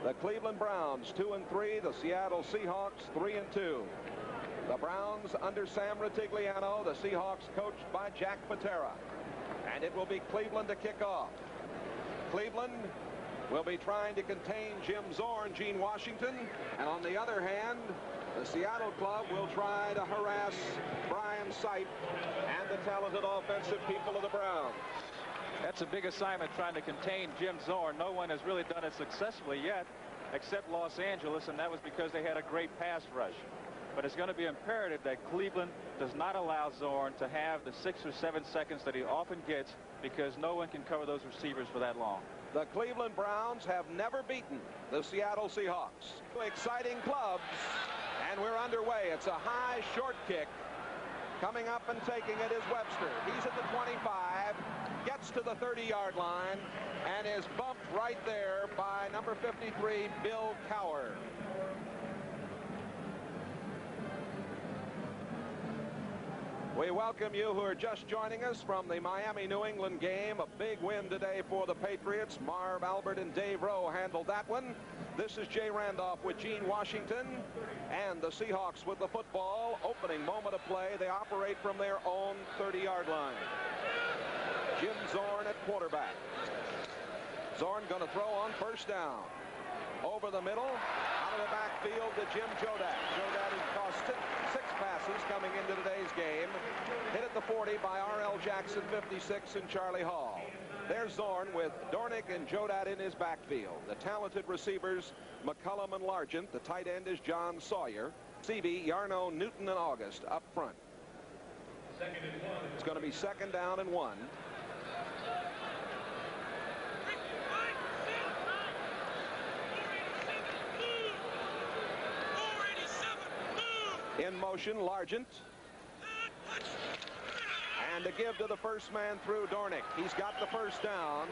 The Cleveland Browns 2-3. The Seattle Seahawks 3-2. The Browns under Sam Rutigliano. The Seahawks coached by Jack Patera. And it will be Cleveland to kick off. Cleveland will be trying to contain Jim Zorn, Gene Washington. And on the other hand, the Seattle club will try to harass Brian Sipe and the talented offensive people of the Browns. That's a big assignment, trying to contain Jim Zorn. No one has really done it successfully yet, except Los Angeles, and that was because they had a great pass rush. But it's going to be imperative that Cleveland does not allow Zorn to have the 6 or 7 seconds that he often gets, because no one can cover those receivers for that long. The Cleveland Browns have never beaten the Seattle Seahawks. Exciting clubs, and we're underway. It's a high short kick. Coming up and taking it is Webster. He's at the 25, gets to the 30-yard line, and is bumped right there by number 53, Bill Cowher. We welcome you who are just joining us from the Miami-New England game. A big win today for the Patriots. Marv Albert and Dave Rowe handled that one. This is Jay Randolph with Gene Washington and the Seahawks with the football. Opening moment of play. They operate from their own 30-yard line. Jim Zorn at quarterback. Zorn going to throw on first down. Over the middle, out of the backfield to Jim Jodat. Jodat has cost 6 passes coming into today's game. Hit at the 40 by R.L. Jackson, 56, and Charlie Hall. There's Zorn with Dornick and Jodat in his backfield. The talented receivers, McCullum and Largent. The tight end is John Sawyer. Seavey, Yarno, Newton, and August up front. It's going to be 2nd down and 1. In motion, Largent. And to give to the first man through, Dornick. He's got the first down,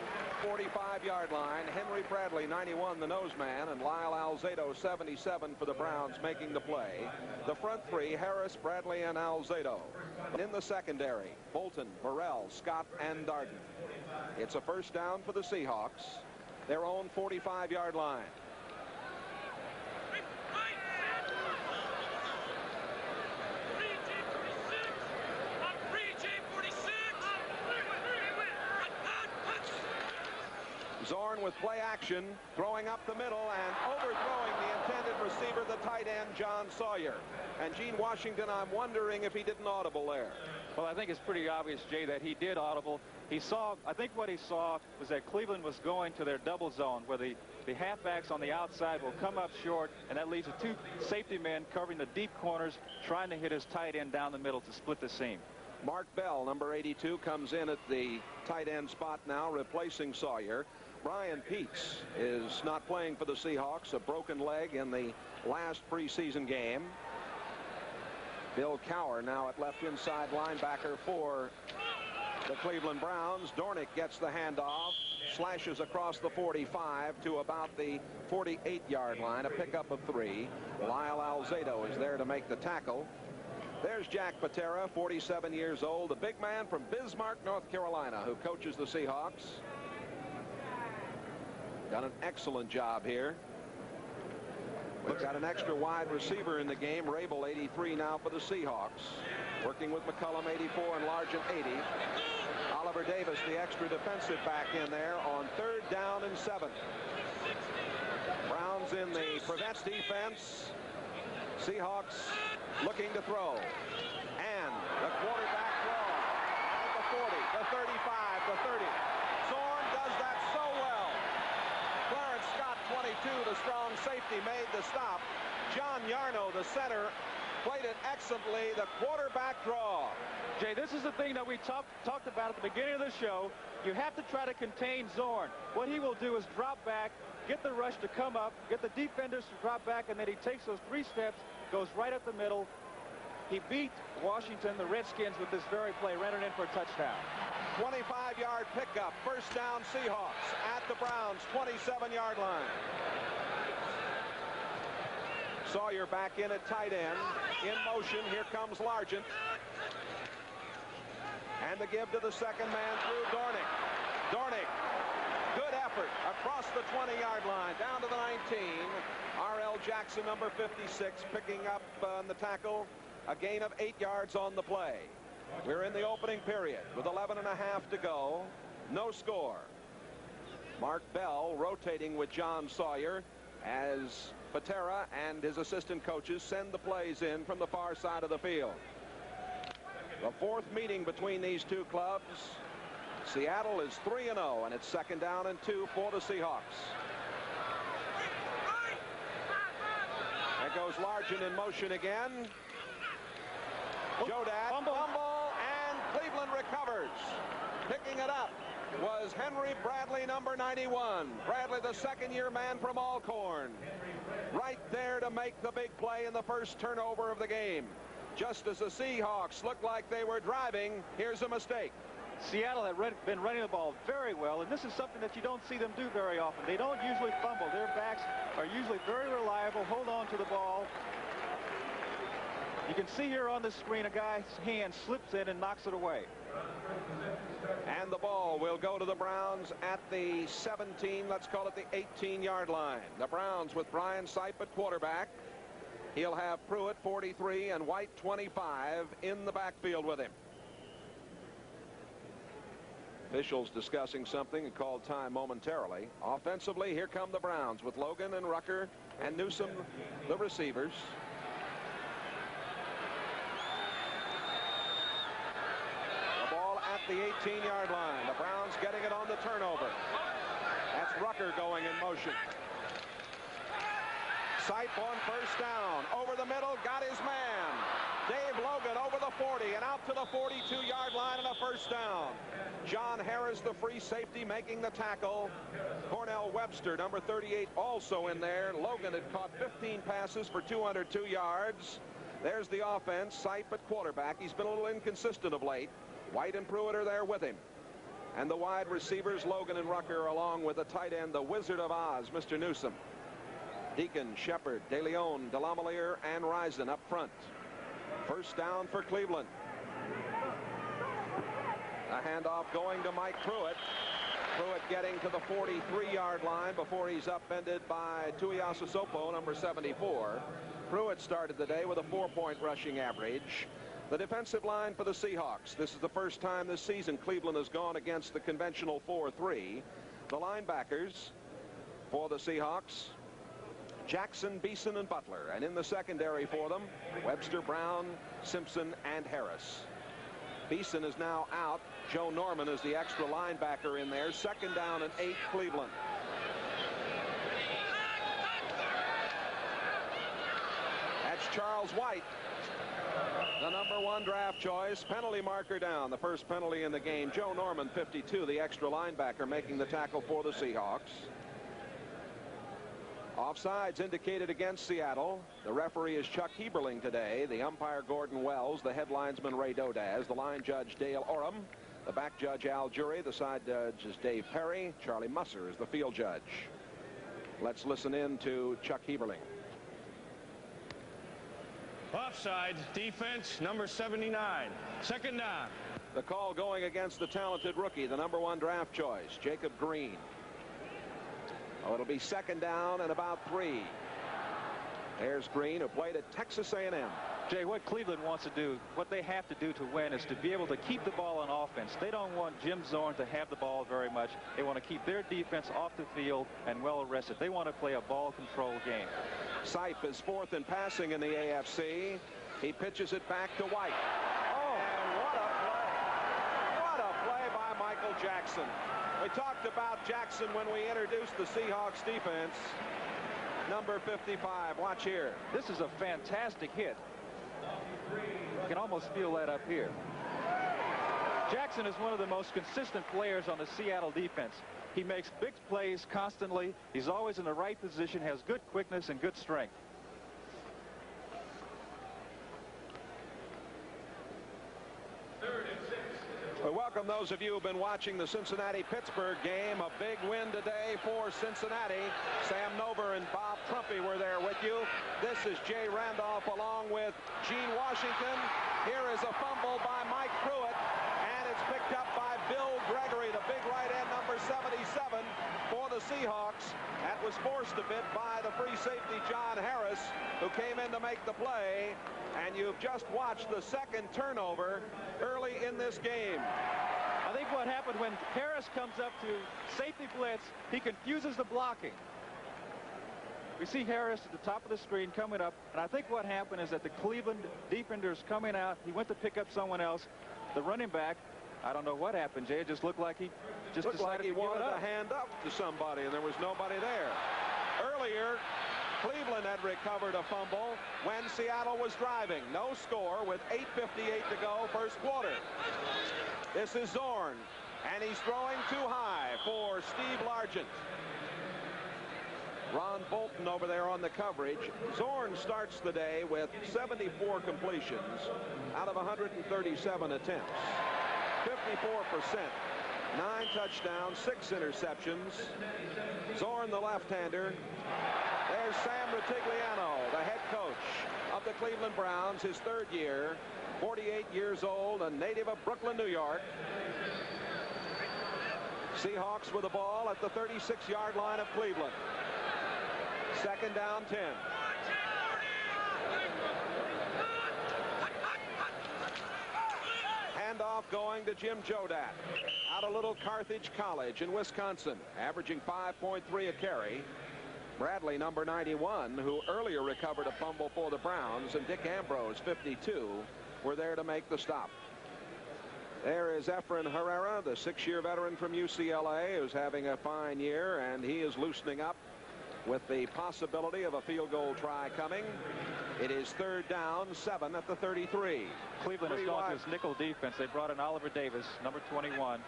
45-yard line. Henry Bradley, 91, the nose man, and Lyle Alzado, 77 for the Browns, making the play. The front three, Harris, Bradley, and Alzado. In the secondary, Bolton, Burrell, Scott, and Darden. It's a first down for the Seahawks, their own 45-yard line. Zorn with play action, throwing up the middle and overthrowing the intended receiver, the tight end, John Sawyer. And Gene Washington, I'm wondering if he didn't audible there. Well, I think it's pretty obvious, Jay, that he did audible. He saw, I think what he saw was that Cleveland was going to their double zone, where the halfbacks on the outside will come up short, and that leaves the 2 safety men covering the deep corners, trying to hit his tight end down the middle to split the seam. Mark Bell, number 82, comes in at the tight end spot now, replacing Sawyer. Brian Peets is not playing for the Seahawks, a broken leg in the last preseason game. Bill Cowher now at left inside linebacker for the Cleveland Browns. Dornick gets the handoff, slashes across the 45 to about the 48-yard line, a pickup of 3. Lyle Alzado is there to make the tackle. There's Jack Patera, 47 years old, a big man from Bismarck, North Carolina, who coaches the Seahawks. Done an excellent job here. We've got an extra wide receiver in the game. Rabel, 83 now for the Seahawks. Working with McCullum, 84, and Largent, 80. Oliver Davis, the extra defensive back in there on 3rd down and 7. Browns in the prevents defense. Seahawks looking to throw. And the quarterback throw. At the 40, the 35, the 30. Zorn does that so well. Clarence Scott, 22, the strong safety, made the stop. John Yarno, the center, played it excellently. The quarterback draw. Jay, this is the thing that we talked about at the beginning of the show. You have to try to contain Zorn. What he will do is drop back, get the rush to come up, get the defenders to drop back, and then he takes those 3 steps, goes right up the middle. He beat Washington, the Redskins, with this very play, ran it in for a touchdown. 25-yard pickup, first down Seahawks at the Browns, 27-yard line. Sawyer back in at tight end. In motion, here comes Largent. And the give to the second man through Dornick. Dornick Good effort across the 20-yard line, down to the 19. R.L. Jackson, number 56, picking up on the tackle. A gain of 8 yards on the play. We're in the opening period with 11 and a half to go. No score. Mark Bell rotating with John Sawyer as Patera and his assistant coaches send the plays in from the far side of the field. The fourth meeting between these two clubs. Seattle is 3-0, and it's 2nd down and 2 for the Seahawks. There goes Largent in motion again. Jodat, fumble, and Cleveland recovers. Picking it up was Henry Bradley, number 91. Bradley, the second-year man from Alcorn. Right there to make the big play in the first turnover of the game. Just as the Seahawks looked like they were driving, here's a mistake. Seattle had been running the ball very well, and this is something that you don't see them do very often. They don't usually fumble. Their backs are usually very reliable, hold on to the ball. You can see here on the screen a guy's hand slips in and knocks it away. And the ball will go to the Browns at the 17, let's call it the 18-yard line. The Browns with Brian Sipe at quarterback. He'll have Pruitt 43 and White 25 in the backfield with him. Officials discussing something and called time momentarily. Offensively, here come the Browns with Logan and Rucker and Newsom, the receivers. The ball at the 18-yard line. The Browns getting it on the turnover. That's Rucker going in motion. Sipe on first down. Over the middle, got his man. Dave Logan over the 40 and out to the 42-yard line and a first down. John Harris, the free safety, making the tackle. Cornell Webster, number 38, also in there. Logan had caught 15 passes for 202 yards. There's the offense. Sipe at quarterback. He's been a little inconsistent of late. White and Pruitt are there with him. And the wide receivers, Logan and Rucker, along with the tight end, the Wizard of Oz, Mr. Newsom. Deacon, Shepard, De Leon, Delamolier, and Risen up front. First down for Cleveland. A handoff going to Mike Pruitt. Pruitt getting to the 43-yard line before he's upended by Tuiasosopo, number 74. Pruitt started the day with a 4-point rushing average. The defensive line for the Seahawks. This is the first time this season Cleveland has gone against the conventional 4-3. The linebackers for the Seahawks, Jackson, Beeson, and Butler. And in the secondary for them, Webster, Brown, Simpson, and Harris. Beeson is now out. Joe Norman is the extra linebacker in there. 2nd down and 8, Cleveland. That's Charles White, the number 1 draft choice. Penalty marker down. The first penalty in the game. Joe Norman, 52, the extra linebacker, making the tackle for the Seahawks. Offsides indicated against Seattle. The referee is Chuck Heberling today. The umpire Gordon Wells. The head linesman Ray Dodaz. The line judge Dale Oram. The back judge Al Jury. The side judge is Dave Perry. Charlie Musser is the field judge. Let's listen in to Chuck Heberling. Offside, defense, number 79. 2nd down. The call going against the talented rookie, the number 1 draft choice, Jacob Green. Oh, it'll be 2nd down and about 3. There's Green, who played at Texas A&M. Jay, what Cleveland wants to do, what they have to do to win is to be able to keep the ball on offense. They don't want Jim Zorn to have the ball very much. They want to keep their defense off the field and well rested. They want to play a ball control game. Sipe is 4th in passing in the AFC. He pitches it back to White. Oh, and what a play. What a play by Michael Jackson. We talked about Jackson when we introduced the Seahawks defense. Number 55. Watch here. This is a fantastic hit. You can almost feel that up here. Jackson is one of the most consistent players on the Seattle defense. He makes big plays constantly. He's always in the right position, has good quickness and good strength. We welcome those of you who've been watching the Cincinnati-Pittsburgh game. A big win today for Cincinnati. Sam Nover and Bob Trumpy were there with you. This is Jay Randolph along with Gene Washington. Here is a fumble by Mike Pruitt, and it's picked up by Bill Gregory, the big right end, number 77 for the Seahawks. That was forced a bit by the free safety John Harris, who came in to make the play. And you've just watched the second turnover early in this game. I think what happened when Harris comes up to safety blitz, he confuses the blocking. We see Harris at the top of the screen coming up, and I think what happened is that the Cleveland defenders coming out, he went to pick up someone else. The running back, I don't know what happened, Jay. It just looked like he just looked decided like he to wanted give it up. to hand up to somebody, and there was nobody there. Earlier, Cleveland had recovered a fumble when Seattle was driving. No score with 8:58 to go, first quarter. This is Zorn, and he's throwing too high for Steve Largent. Ron Bolton over there on the coverage. Zorn starts the day with 74 completions out of 137 attempts. 54%. 9 touchdowns, 6 interceptions. Zorn, the left-hander. There's Sam Rutigliano, the head coach of the Cleveland Browns, his third year. 48 years old, a native of Brooklyn, New York. Seahawks with the ball at the 36-yard line of Cleveland. Second down, 10. Handoff going to Jim Jodat out of Little Carthage College in Wisconsin, averaging 5.3 a carry. Bradley, number 91, who earlier recovered a fumble for the Browns, and Dick Ambrose, 52, were there to make the stop. There is Efren Herrera, the 6-year veteran from UCLA, who's having a fine year, and he is loosening up with the possibility of a field goal try coming. It is third down, 7 at the 33. Cleveland has gone to his nickel defense. They brought in Oliver Davis, number 21.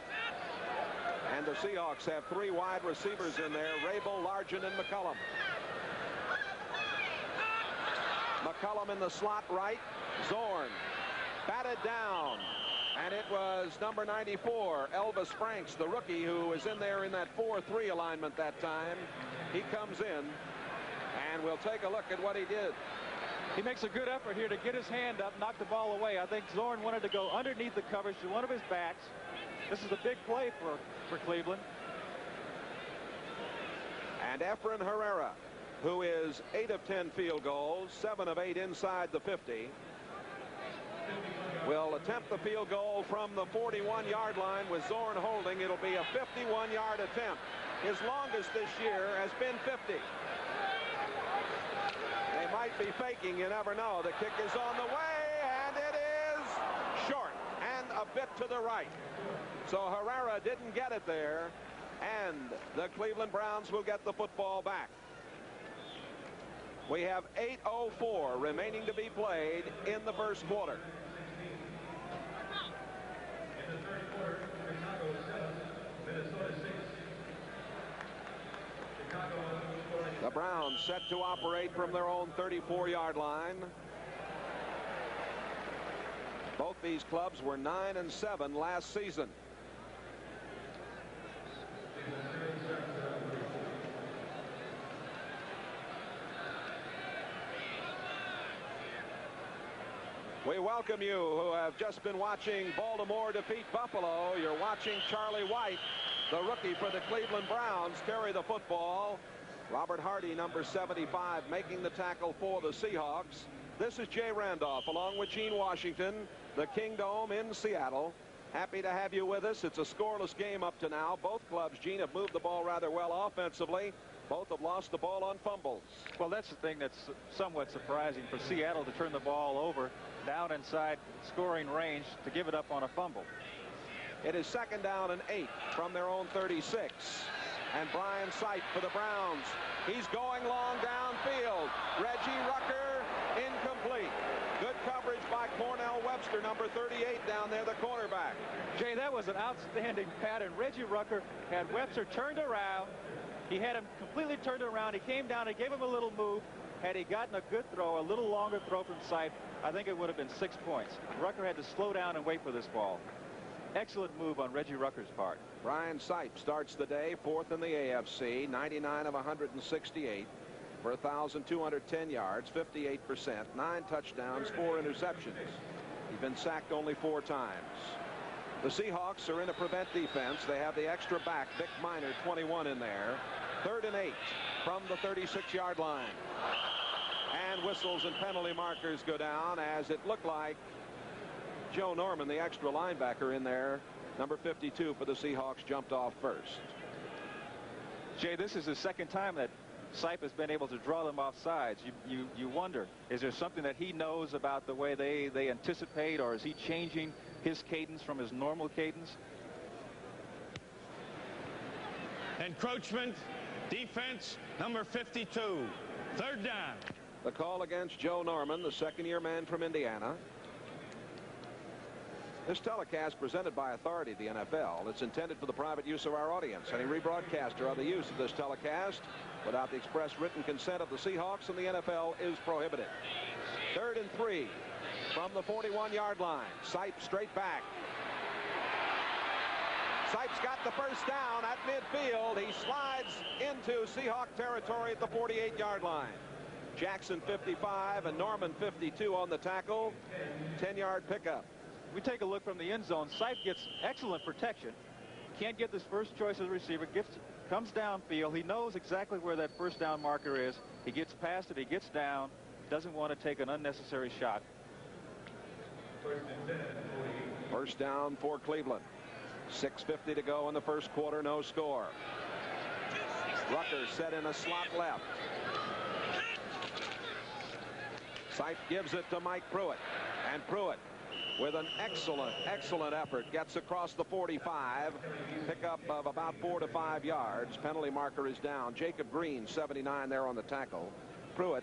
And the Seahawks have 3 wide receivers in there, Rabel, Largent, and McCullum. McCullum in the slot right. Zorn batted down. And it was number 94, Elvis Franks, the rookie, who was in there in that 4-3 alignment that time. He comes in, and we'll take a look at what he did. He makes a good effort here to get his hand up, knock the ball away. I think Zorn wanted to go underneath the coverage to one of his backs. This is a big play for Cleveland. And Efren Herrera, who is 8 of 10 field goals, 7 of 8 inside the 50, will attempt the field goal from the 41-yard line with Zorn holding. It'll be a 51-yard attempt. His longest this year has been 50. They might be faking, you never know. The kick is on the way, and it is short and a bit to the right. So Herrera didn't get it there, and the Cleveland Browns will get the football back. We have 8:04 remaining to be played in the first quarter. The Browns set to operate from their own 34-yard line. Both these clubs were 9-7 last season. We welcome you who have just been watching Baltimore defeat Buffalo. You're watching Charlie White, the rookie for the Cleveland Browns, carry the football. Robert Hardy, number 75, making the tackle for the Seahawks. This is Jay Randolph along with Gene Washington, the Kingdome in Seattle. Happy to have you with us. It's a scoreless game up to now. Both clubs, Gene, have moved the ball rather well offensively. Both have lost the ball on fumbles. Well, that's the thing that's somewhat surprising for Seattle to turn the ball over down inside scoring range to give it up on a fumble. It is second down and 8 from their own 36. And Brian Sipe for the Browns. He's going long downfield. Reggie Rucker incomplete. Good coverage by Cornell Webster, number 38 down there, the cornerback. Jay, that was an outstanding pattern. Reggie Rucker had Webster turned around. He had him completely turned around. He came down and gave him a little move. Had he gotten a good throw, a little longer throw from Sipe, I think it would have been 6 points. Rucker had to slow down and wait for this ball. Excellent move on Reggie Rucker's part. Brian Sipe starts the day 4th in the AFC, 99 of 168 for 1,210 yards, 58%, 9 touchdowns, 4 interceptions. He's been sacked only 4 times. The Seahawks are in a prevent defense. They have the extra back, Vic Minor, 21 in there. 3rd and 8 from the 36-yard line. And whistles and penalty markers go down as it looked like Joe Norman, the extra linebacker in there, number 52 for the Seahawks, jumped off first. Jay, this is the second time that Sipe has been able to draw them off sides. You wonder, is there something that he knows about the way they anticipate, or is he changing his cadence from his normal cadence? Encroachment, defense, number 52. 3rd down. The call against Joe Norman, the second-year man from Indiana. This telecast presented by authority of the NFL. It's intended for the private use of our audience. Any rebroadcast or other use of this telecast without the express written consent of the Seahawks and the NFL is prohibited. 3rd and 3 from the 41-yard line. Sipe straight back. Sipe's got the first down at midfield. He slides into Seahawk territory at the 48-yard line. Jackson 55 and Norman 52 on the tackle. 10-yard pickup. We take a look from the end zone. Sipe gets excellent protection. Can't get this first choice of the receiver. Comes downfield. He knows exactly where that first down marker is. He gets past it. He gets down. Doesn't want to take an unnecessary shot. First down for Cleveland. 6:50 to go in the first quarter. No score. Rucker set in a slot left. Sipe gives it to Mike Pruitt. And Pruitt, with an excellent effort, gets across the 45. Pickup of about 4 to 5 yards. Penalty marker is down. Jacob Green, 79 there on the tackle. Pruitt,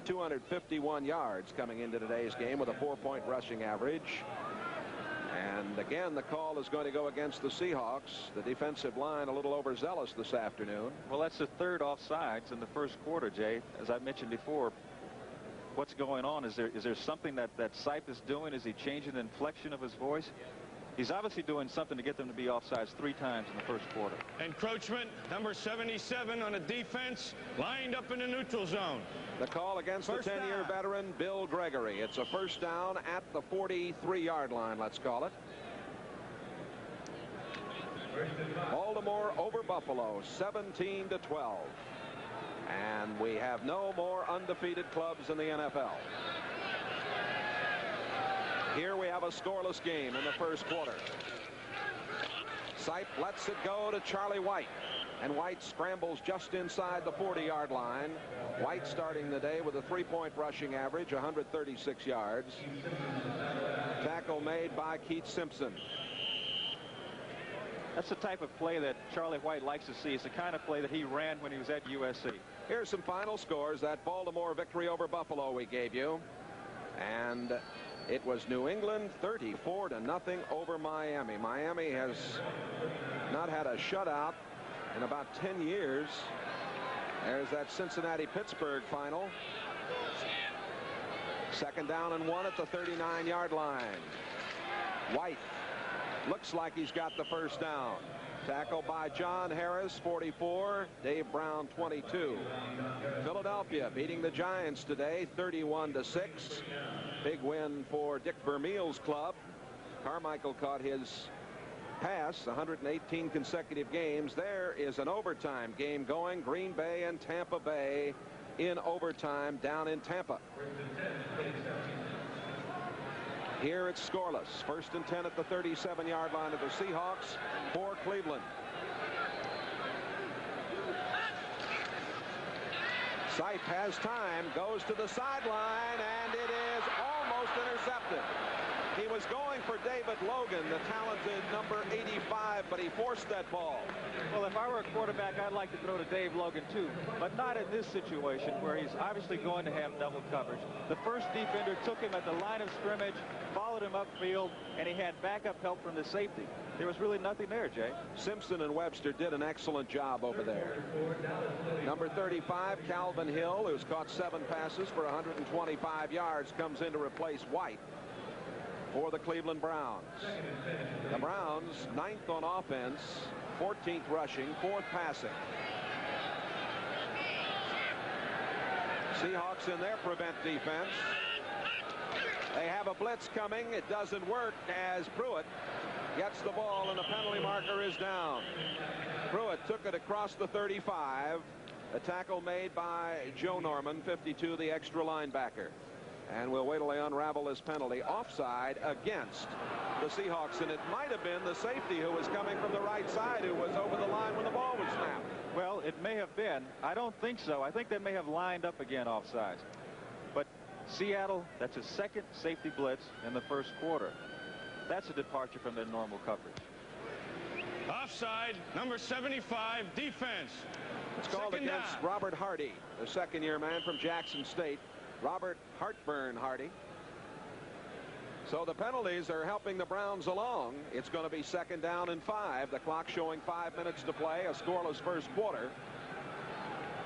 251 yards coming into today's game with a 4-point rushing average. And again, the call is going to go against the Seahawks. The defensive line a little overzealous this afternoon. Well, that's the 3rd offsides in the first quarter, Jay. As I mentioned before, what's going on? Is there something that Sipe is doing? Is he changing the inflection of his voice? He's obviously doing something to get them to be offsides 3 times in the first quarter. Encroachment, number 77 on a defense, lined up in the neutral zone. The call against the 10-year veteran, Bill Gregory. It's a first down at the 43-yard line, let's call it. Baltimore over Buffalo, 17 to 12. And we have no more undefeated clubs in the NFL. Here we have a scoreless game in the first quarter. Sipe lets it go to Charlie White. And White scrambles just inside the 40-yard line. White starting the day with a 3-point rushing average, 136 yards. Tackle made by Keith Simpson. That's the type of play that Charlie White likes to see. It's the kind of play that he ran when he was at USC. Here's some final scores. That Baltimore victory over Buffalo we gave you. And it was New England 34 to nothing over Miami. Miami has not had a shutout in about 10 years. There's that Cincinnati-Pittsburgh final. 2nd down and 1 at the 39-yard line. White looks like he's got the first down. Tackle by John Harris, 44. Dave Brown, 22. Philadelphia beating the Giants today, 31 to 6. Big win for Dick Vermeil's club. Carmichael caught his pass, 118 consecutive games. There is an overtime game going. Green Bay and Tampa Bay in overtime down in Tampa. Here it's scoreless. 1st and 10 at the 37-yard line of the Seahawks for Cleveland. Sipe has time, goes to the sideline, and it is almost intercepted. He was going for David Logan, the talented number 85, but he forced that ball. Well, if I were a quarterback, I'd like to throw to Dave Logan, too, but not in this situation where he's obviously going to have double coverage. The first defender took him at the line of scrimmage, followed him upfield, and he had backup help from the safety. There was really nothing there, Jay. Simpson and Webster did an excellent job over there. Number 35, Calvin Hill, who's caught 7 passes for 125 yards, comes in to replace White for the Cleveland Browns. The Browns 9th on offense, 14th rushing, 4th passing. Seahawks in their prevent defense. They have a blitz coming. It doesn't work as Pruitt gets the ball, and the penalty marker is down. Pruitt took it across the 35. A tackle made by Joe Norman, 52, the extra linebacker. And we'll wait till they unravel this penalty. Offside against the Seahawks, and it might have been the safety who was coming from the right side who was over the line when the ball was snapped. Well, it may have been. I don't think so. I think they may have lined up again offside. But Seattle, that's a second safety blitz in the first quarter. That's a departure from their normal coverage. Offside, number 75, defense. It's called against Robert Hardy, the second-year man from Jackson State. Robert Heartburn Hardy. So the penalties are helping the Browns along. It's going to be 2nd down and 5. The clock showing 5 minutes to play. A scoreless first quarter.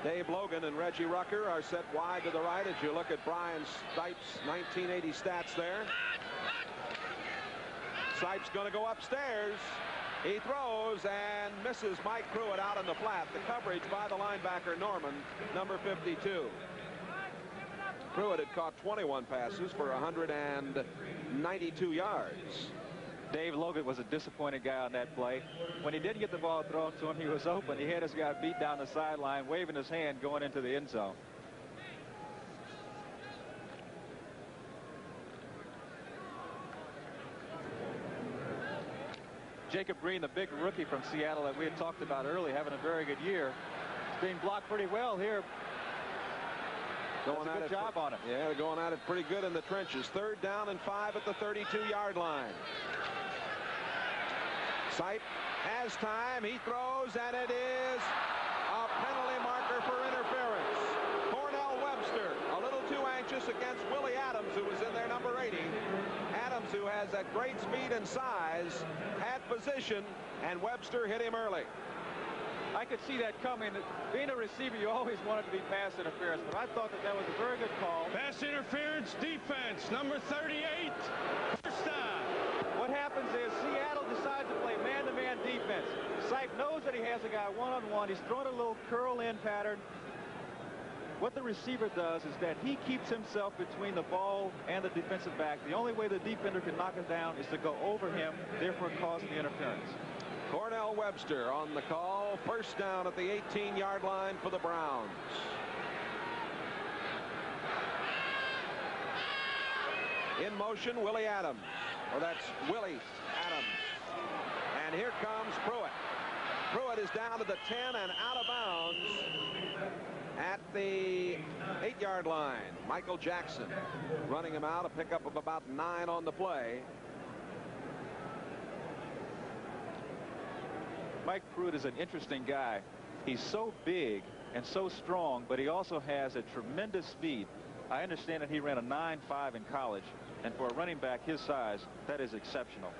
Dave Logan and Reggie Rucker are set wide to the right as you look at Brian Stipes' 1980 stats there. Stipes going to go upstairs. He throws and misses Mike Pruitt out in the flat. The coverage by the linebacker Norman, number 52. Pruitt had caught 21 passes for 192 yards. Dave Logan was a disappointed guy on that play. When he did get the ball thrown to him, he was open. He had his guy beat down the sideline, waving his hand going into the end zone. Jacob Green, the big rookie from Seattle that we had talked about early, having a very good year. He's being blocked pretty well here. Going at it. Good job on him. Yeah, they're going at it pretty good in the trenches. 3rd down and 5 at the 32-yard line. Sipe has time. He throws, and it is a penalty marker for interference. Cornell Webster, a little too anxious against Willie Adams, who was in there, number 80. Adams, who has that great speed and size, had position, and Webster hit him early. I could see that coming. Being a receiver, you always want it to be pass interference, but I thought that was a very good call. Pass interference, defense, number 38, first down. What happens is Seattle decides to play man-to-man defense. Sipe knows that he has a guy one-on-one. He's throwing a little curl-in pattern. What the receiver does is that he keeps himself between the ball and the defensive back. The only way the defender can knock it down is to go over him, therefore causing the interference. Cornell Webster on the call. First down at the 18-yard line for the Browns. In motion, Willie Adams. Or that's Willie Adams. And here comes Pruitt. Pruitt is down to the 10 and out of bounds at the 8-yard line. Michael Jackson running him out, a pickup of about 9 on the play. Mike Pruitt is an interesting guy. He's so big and so strong, but he also has a tremendous speed. I understand that he ran a 9.5 in college, and for a running back his size, that is exceptional.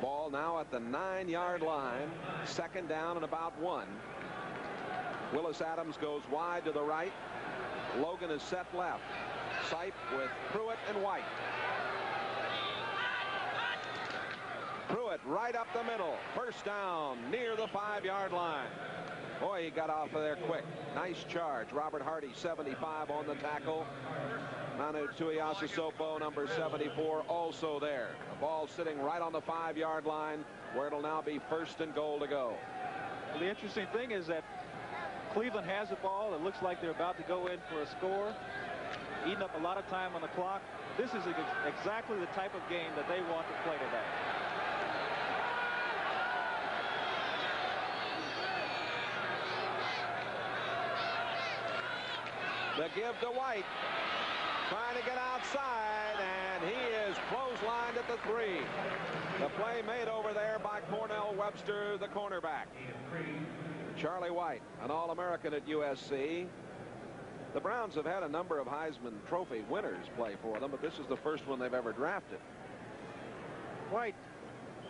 Ball now at the 9-yard line. 2nd down and about 1. Willis Adams goes wide to the right. Logan is set left. Sipe with Pruitt and White. Pruitt right up the middle. First down near the 5-yard line. Boy, he got off of there quick. Nice charge. Robert Hardy, 75 on the tackle. Manu Tuiasosopo, number 74, also there. The ball sitting right on the 5-yard line, where it'll now be 1st and goal to go. Well, the interesting thing is that Cleveland has the ball. It looks like they're about to go in for a score, eating up a lot of time on the clock. This is exactly the type of game that they want to play today. The give to White, trying to get outside, and he is clotheslined at the 3. The play made over there by Cornell Webster, the cornerback. Charlie White, an All-American at USC. The Browns have had a number of Heisman Trophy winners play for them, but this is the first one they've ever drafted. White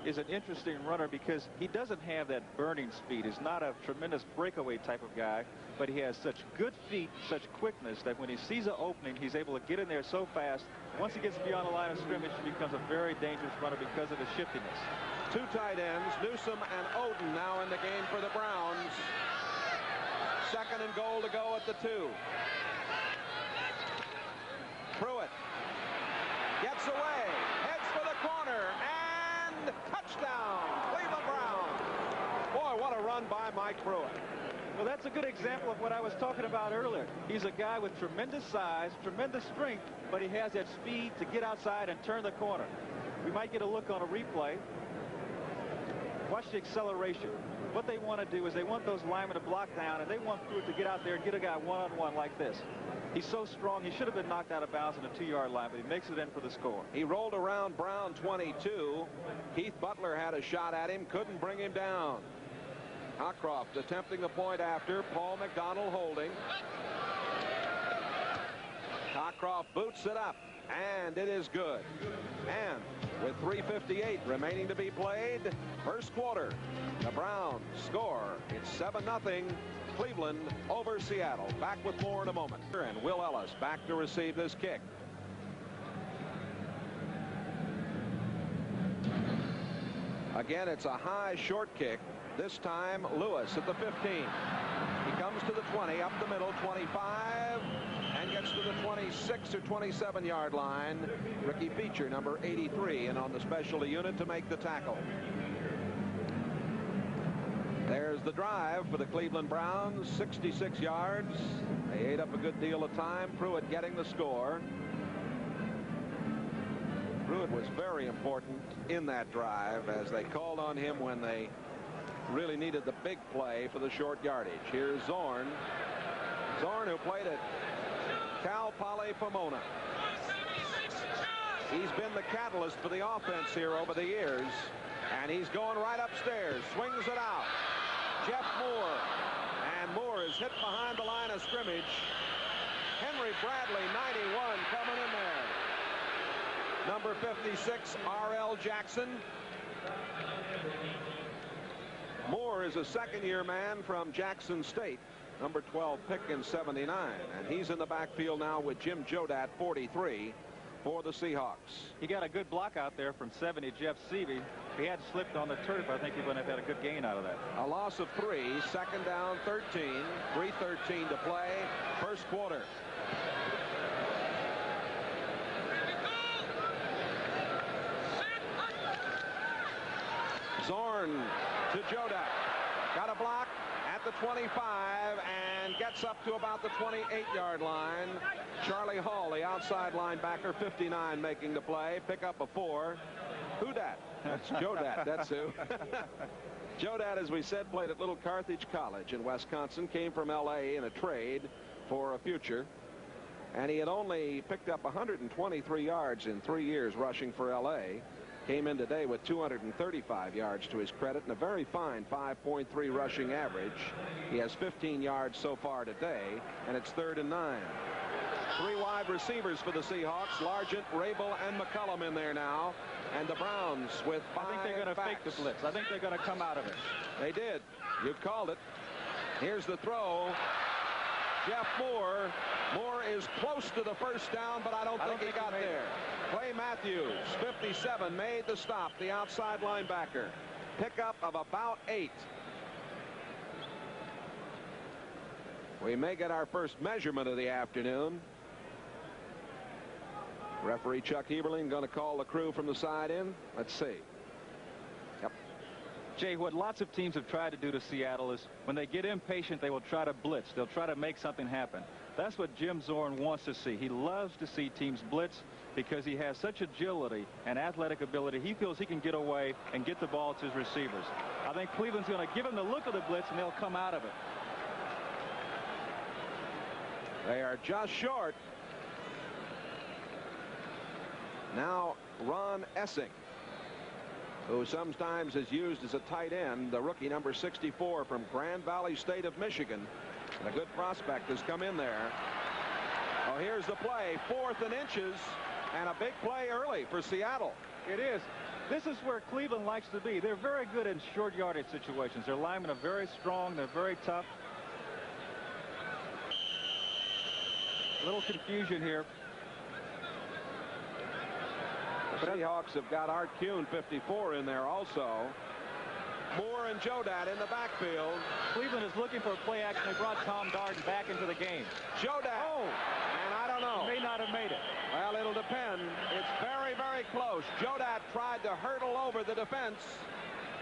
is an interesting runner because he doesn't have that burning speed. He's not a tremendous breakaway type of guy, but he has such good feet, such quickness that when he sees an opening, he's able to get in there so fast. Once he gets beyond the line of scrimmage, he becomes a very dangerous runner because of his shiftiness. 2 tight ends, Newsome and Oden now in the game for the Browns. 2nd and goal to go at the 2. Pruitt gets away, heads for the corner, and Touchdown, Cleveland Browns. Boy, what a run by Mike Pruitt. Well, that's a good example of what I was talking about earlier. He's a guy with tremendous size, tremendous strength, but he has that speed to get outside and turn the corner. We might get a look on a replay. Watch the acceleration. What they want to do is they want those linemen to block down, and they want Pruitt to get out there and get a guy one-on-one like this. He's so strong, he should have been knocked out of bounds on the 2-yard line, but he makes it in for the score. He rolled around Brown 22. Keith Butler had a shot at him, couldn't bring him down. Cockcroft attempting the point after. Paul McDonald holding. Cockcroft boots it up, and it is good. And with 3:58 remaining to be played, first quarter, the Browns score. It's 7-0 Cleveland over Seattle. Back with more in a moment. And Will Ellis back to receive this kick. Again, it's a high short kick. This time Lewis at the 15. He comes to the 20, up the middle, 25, and gets to the 26 or 27 yard line. Ricky Feature, number 83, and on the specialty unit to make the tackle. There's the drive for the Cleveland Browns, 66 yards. They ate up a good deal of time. Pruitt getting the score. Pruitt was very important in that drive as they called on him when they really needed the big play for the short yardage. Here's Zorn. Zorn, who played at Cal Poly Pomona. He's been the catalyst for the offense here over the years, and he's going right upstairs. Swings it out. Jeff Moore. And Moore is hit behind the line of scrimmage. Henry Bradley, 91, coming in there. Number 56, R.L. Jackson. Moore is a second-year man from Jackson State, number 12 pick in '79, and he's in the backfield now with Jim Jodat, 43, for the Seahawks. He got a good block out there from 70, Jeff Seavey. If he had slipped on the turf, I think he would have had a good gain out of that. A loss of 3, second down 13, 3:13 to play, first quarter. Zorn to Jodak. Got a block at the 25 and gets up to about the 28-yard line. Charlie Hall, the outside linebacker, 59, making the play. Pick up a 4. Who dat? That's Jodat. That's who. Jodat, as we said, played at Little Carthage College in Wisconsin. Came from L.A. in a trade for a future. And he had only picked up 123 yards in 3 years rushing for L.A. Came in today with 235 yards to his credit and a very fine 5.3 rushing average. He has 15 yards so far today, and it's 3rd and 9. 3 wide receivers for the Seahawks. Largent, Rabel, and McCullum in there now. And the Browns with 5 I think they're going to fake the blitz. I think they're going to come out of it. They did. You've called it. Here's the throw. Jeff Moore. Moore is close to the first down, but I don't think he got there. Clay Matthews, 57, made the stop, the outside linebacker. Pickup of about 8. We may get our first measurement of the afternoon. Referee Chuck Heberling going to call the crew from the side in. Let's see. Yep. Jay, what lots of teams have tried to do to Seattle is when they get impatient, they will try to blitz. They'll try to make something happen. That's what Jim Zorn wants to see. He loves to see teams blitz because he has such agility and athletic ability. He feels he can get away and get the ball to his receivers. I think Cleveland's going to give him the look of the blitz, and they'll come out of it. They are just short. Now Ron Essing, who sometimes is used as a tight end, the rookie number 64 from Grand Valley State of Michigan. And a good prospect has come in there. Oh, here's the play. 4th and inches, and a big play early for Seattle. It is. This is where Cleveland likes to be. They're very good in short yardage situations. Their linemen are very strong. They're very tough. A little confusion here. The Seahawks have got Art Kuhn, 54, in there also. Moore and Jodat in the backfield. Cleveland is looking for a play action. They brought Tom Darden back into the game. Jodat. Oh, and I don't know. He may not have made it. Well, it'll depend. It's very, very close. Jodat tried to hurdle over the defense.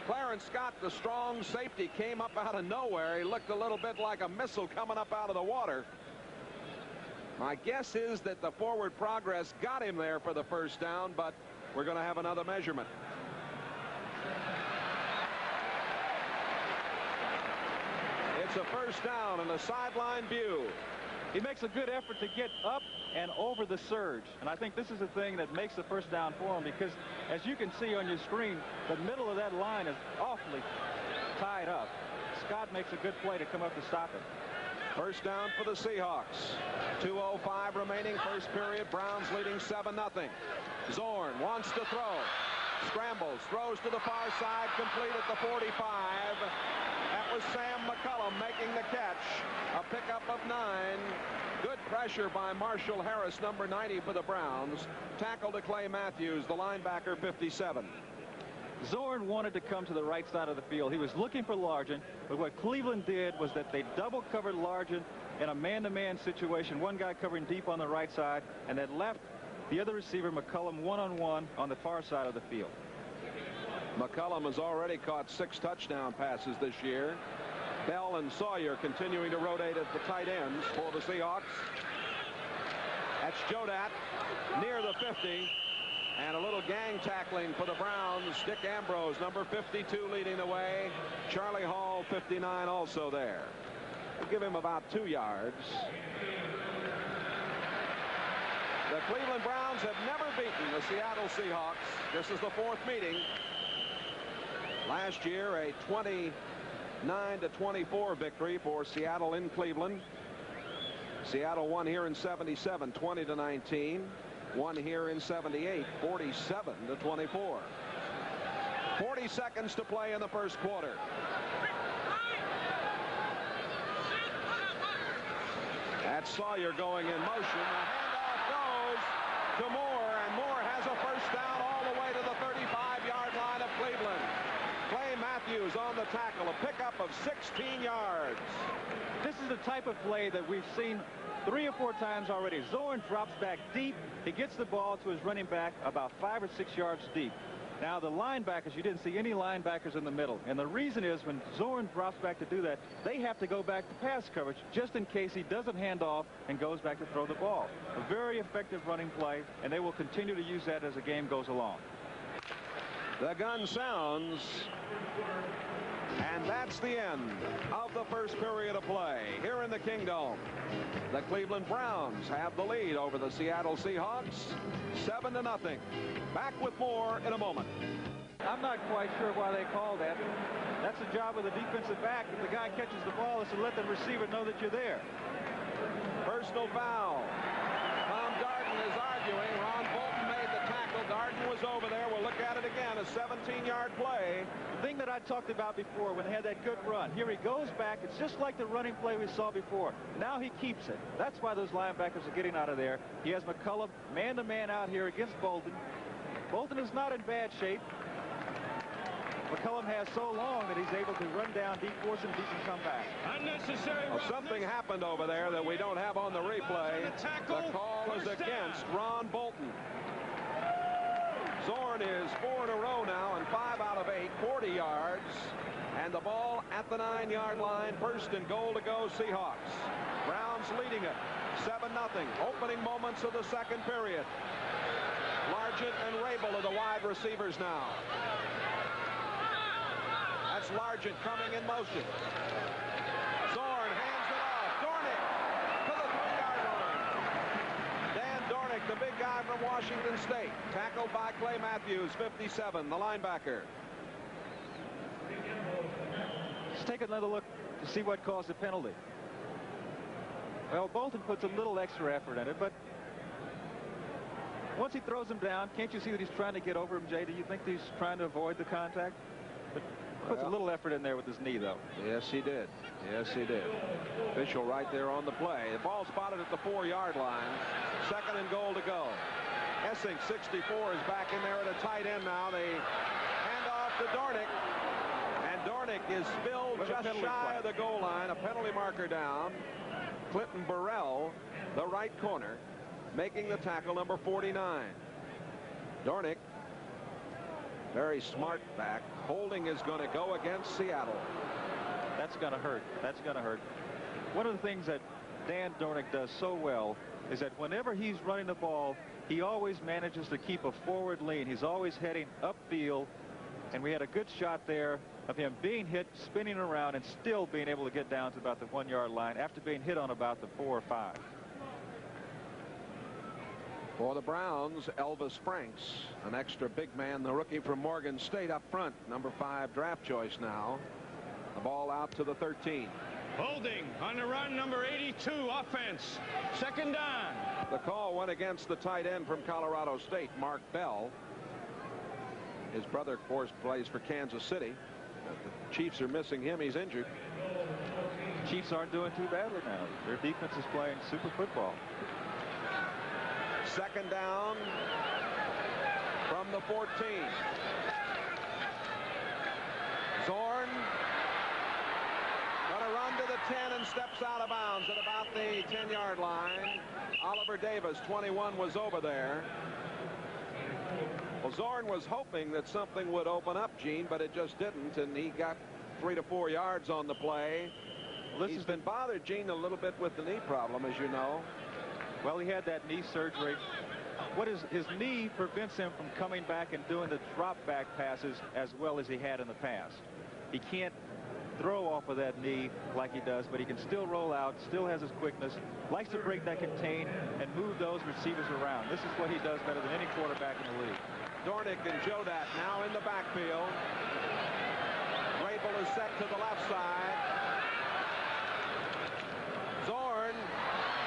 Clarence Scott, the strong safety, came up out of nowhere. He looked a little bit like a missile coming up out of the water. My guess is that the forward progress got him there for the first down, but we're going to have another measurement. It's a first down and a sideline view. He makes a good effort to get up and over the surge, and I think this is the thing that makes the first down for him, because as you can see on your screen, the middle of that line is awfully tied up. Scott makes a good play to come up to stop it. First down for the Seahawks. 2:05 remaining, first period. Browns leading 7-0. Zorn wants to throw. Scrambles, throws to the far side, complete at the 45. That was Sam McCullum making the catch. A pickup of 9. Good pressure by Marshall Harris, number 90 for the Browns. Tackle to Clay Matthews, the linebacker, 57. Zorn wanted to come to the right side of the field. He was looking for Largent, but what Cleveland did was that they double covered Largent in a man-to-man situation. One guy covering deep on the right side, and then left the other receiver, McCullum, one-on-one on the far side of the field. McCullum has already caught 6 touchdown passes this year. Bell and Sawyer continuing to rotate at the tight ends for the Seahawks. That's Jodat near the 50. And a little gang tackling for the Browns. Dick Ambrose, number 52, leading the way. Charlie Hall, 59, also there. We'll give him about 2 yards. The Cleveland Browns have never beaten the Seattle Seahawks. This is the 4th meeting. Last year, a 29-24 victory for Seattle in Cleveland. Seattle won here in 77, 20-19. Won here in 78, 47-24. 40 seconds to play in the first quarter. That's Sawyer going in motion. The handoff goes to Moore, and Moore has a first down all the way to the 35-yard line of Cleveland. Clay Matthews on the tackle, a pickup of 16 yards. This is the type of play that we've seen 3 or 4 times already. Zorn drops back deep. He gets the ball to his running back about 5 or 6 yards deep. Now the linebackers, you didn't see any linebackers in the middle. And the reason is when Zorn drops back to do that, they have to go back to pass coverage just in case he doesn't hand off and goes back to throw the ball. A very effective running play, and they will continue to use that as the game goes along. The gun sounds. And that's the end of the first period of play here in the Kingdome. The Cleveland Browns have the lead over the Seattle Seahawks, 7-0. Back with more in a moment. I'm not quite sure why they called that. That's the job of the defensive back. If the guy catches the ball, it's to let the receiver know that you're there. Personal foul. Tom Darden is arguing. Ron Bolton made the tackle. Darden was over there. We'll look at it again. A 17-yard play. The thing that I talked about before when they had that good run. Here he goes back. It's just like the running play we saw before. Now he keeps it. That's why those linebackers are getting out of there. He has McCullum man-to-man out here against Bolton. Bolton is not in bad shape. McCullum has so long that he's able to run down deep, force him deep, and come back. Unnecessary. Well, something happened over there that we don't have on the replay. The call is against Ron Bolton. Zorn is 4 in a row now, and 5 out of 8, 40 yards. And the ball at the 9-yard line. First and goal to go, Seahawks. Browns leading it, 7-0. Opening moments of the second period. Largent and Rabel are the wide receivers now. That's Largent coming in motion. Zorn hands it off. Dornick to the 3-yard line. Dan Dornick, the big guy from Washington State, tackled by Clay Matthews, 57, the linebacker. Let's take another look to see what caused the penalty. Well, Bolton puts a little extra effort in it, but once he throws him down, can't you see that he's trying to get over him, Jay? Do you think he's trying to avoid the contact? But puts a little effort in there with his knee, though. Yes, he did. Yes, he did. Official right there on the play. The ball spotted at the 4-yard line. Second and goal to go. Essing, 64, is back in there at a tight end now. They hand off to Dornick. And Dornick is spilled With a just penalty shy flag. of the goal line. A penalty marker down. Clinton Burrell, the right corner, making the tackle, number 49. Dornick, very smart back. Holding is going to go against Seattle. That's going to hurt. That's going to hurt. One of the things that Dan Dornick does so well is that whenever he's running the ball, he always manages to keep a forward lean. He's always heading upfield, and we had a good shot there of him being hit, spinning around, and still being able to get down to about the 1-yard line after being hit on about the 4 or 5. For the Browns, Elvis Franks, an extra big man, the rookie from Morgan State up front, number 5 draft choice now. The ball out to the 13. Holding on the run, number 82, offense. Second down. The call went against the tight end from Colorado State, Mark Bell. His brother, of course, plays for Kansas City. The Chiefs are missing him. He's injured. Chiefs aren't doing too badly now. Their defense is playing super football. Second down from the 14. Zorn going to run to the 10 and steps out of bounds at about the 10-yard line. Oliver Davis, 21, was over there. Well, Zorn was hoping that something would open up, Gene, but it just didn't, and he got 3 to 4 yards on the play. Well, He's been bothered, Gene, a little bit with the knee problem, as you know. Well, he had that knee surgery. What is his knee prevents him from coming back and doing the drop back passes as well as he had in the past. He can't throw off of that knee like he does, but he can still roll out, still has his quickness, likes to break that contain and move those receivers around. This is what he does better than any quarterback in the league. Dornick and Jodat now in the backfield. Rabel is set to the left side. Zorn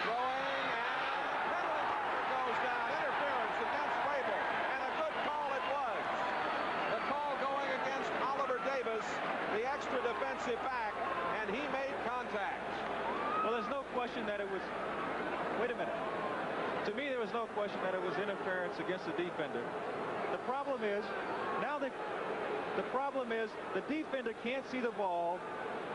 throwing, and penalty marker goes down. Interference against Rabel, and a good call it was. The call going against Oliver Davis, the extra defensive back, and he made contact. Well, there's no question that it was. Wait a minute. To me, there was no question that it was interference against the defender. The problem is the defender can't see the ball.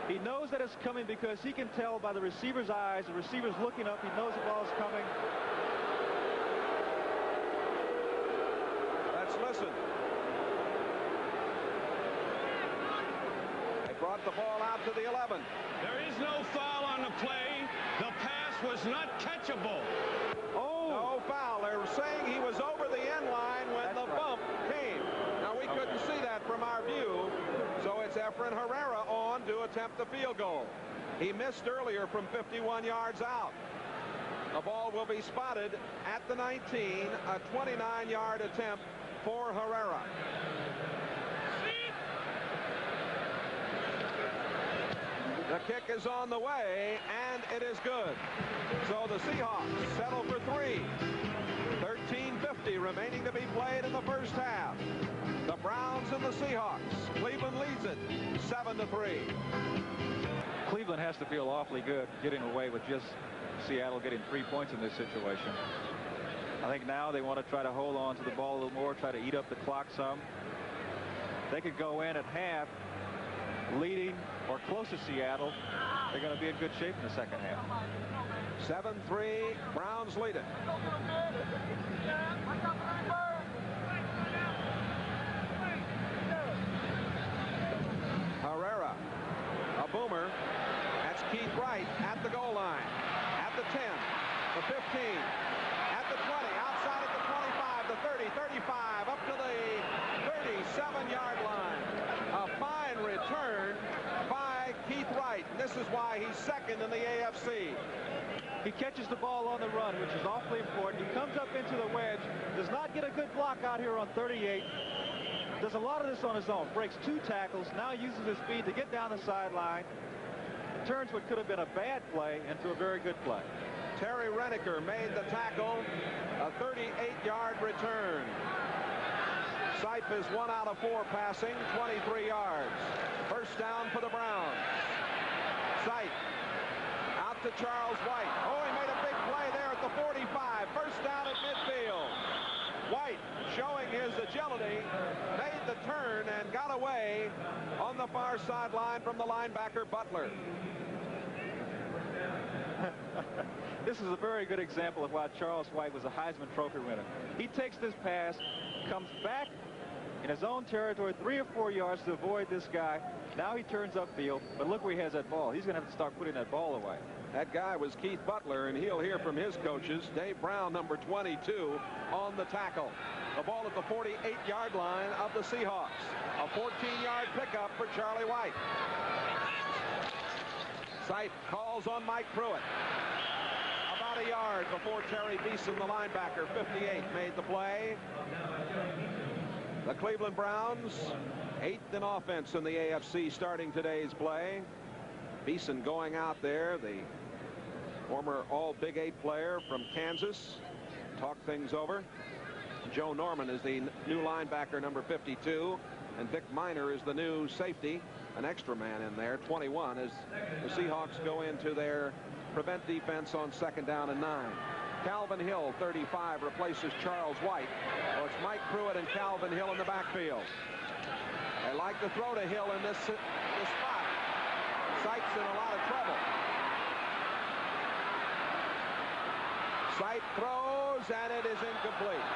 He knows that it's coming because he can tell by the receiver's eyes. The receiver's looking up. He knows the ball's coming. Let's listen. They brought the ball out to the 11. There is no foul on the play. The pass was not catchable. Oh, no foul. They're saying he was over the end line when the bump came. Now, we couldn't see that from our view, so it's Efren Herrera on to attempt the field goal. He missed earlier from 51 yards out. The ball will be spotted at the 19, a 29-yard attempt for Herrera. The kick is on the way, and it is good. So the Seahawks settle for 3. 13:50 remaining to be played in the first half. The Browns and the Seahawks. Cleveland leads it 7-3. Cleveland has to feel awfully good getting away with just Seattle getting 3 points in this situation. I think now they want to try to hold on to the ball a little more, try to eat up the clock some. They could go in at half leading or close to Seattle. They're going to be in good shape in the second half. 7-3, Browns lead it. Herrera, a boomer. That's Keith Wright at the goal line. At the 10, the 15, at the 20, outside at the 25, the 30, 35, up to the 37-yard line. A fine return by Keith Wright. And this is why he's second in the AFC. He catches the ball on the run, which is awfully important. He comes up into the wedge, does not get a good block out here on 38. Does a lot of this on his own. Breaks 2 tackles, now uses his speed to get down the sideline. Turns what could have been a bad play into a very good play. Terry Reneker made the tackle, a 38-yard return. Sipe is 1 out of 4 passing, 23 yards. First down for the Browns. Sipe out to Charles White. Oh, he made a big play there at the 45. First down at midfield. White, showing his agility, made the turn and got away on the far sideline from the linebacker Butler. This is a very good example of why Charles White was a Heisman Trophy winner. He takes this pass, comes back in his own territory 3 or 4 yards to avoid this guy. Now he turns upfield, but look where he has that ball. He's going to have to start putting that ball away. That guy was Keith Butler, and he'll hear from his coaches. Dave Brown, number 22, on the tackle. The ball at the 48-yard line of the Seahawks. A 14-yard pickup for Charlie White. Sight calls on Mike Pruitt. About a yard before Terry Beeson, the linebacker, 58, made the play. The Cleveland Browns, 8th in offense in the AFC starting today's play. Beeson going out there, the former All-Big 8 player from Kansas. Talk things over. Joe Norman is the new linebacker, number 52. And Vic Minor is the new safety, an extra man in there, 21, as the Seahawks go into their prevent defense on 2nd down and 9. Calvin Hill, 35, replaces Charles White. So it's Mike Pruitt and Calvin Hill in the backfield. They like to throw to Hill in this spot. Sight's in a lot of trouble. Sight throws, and it is incomplete.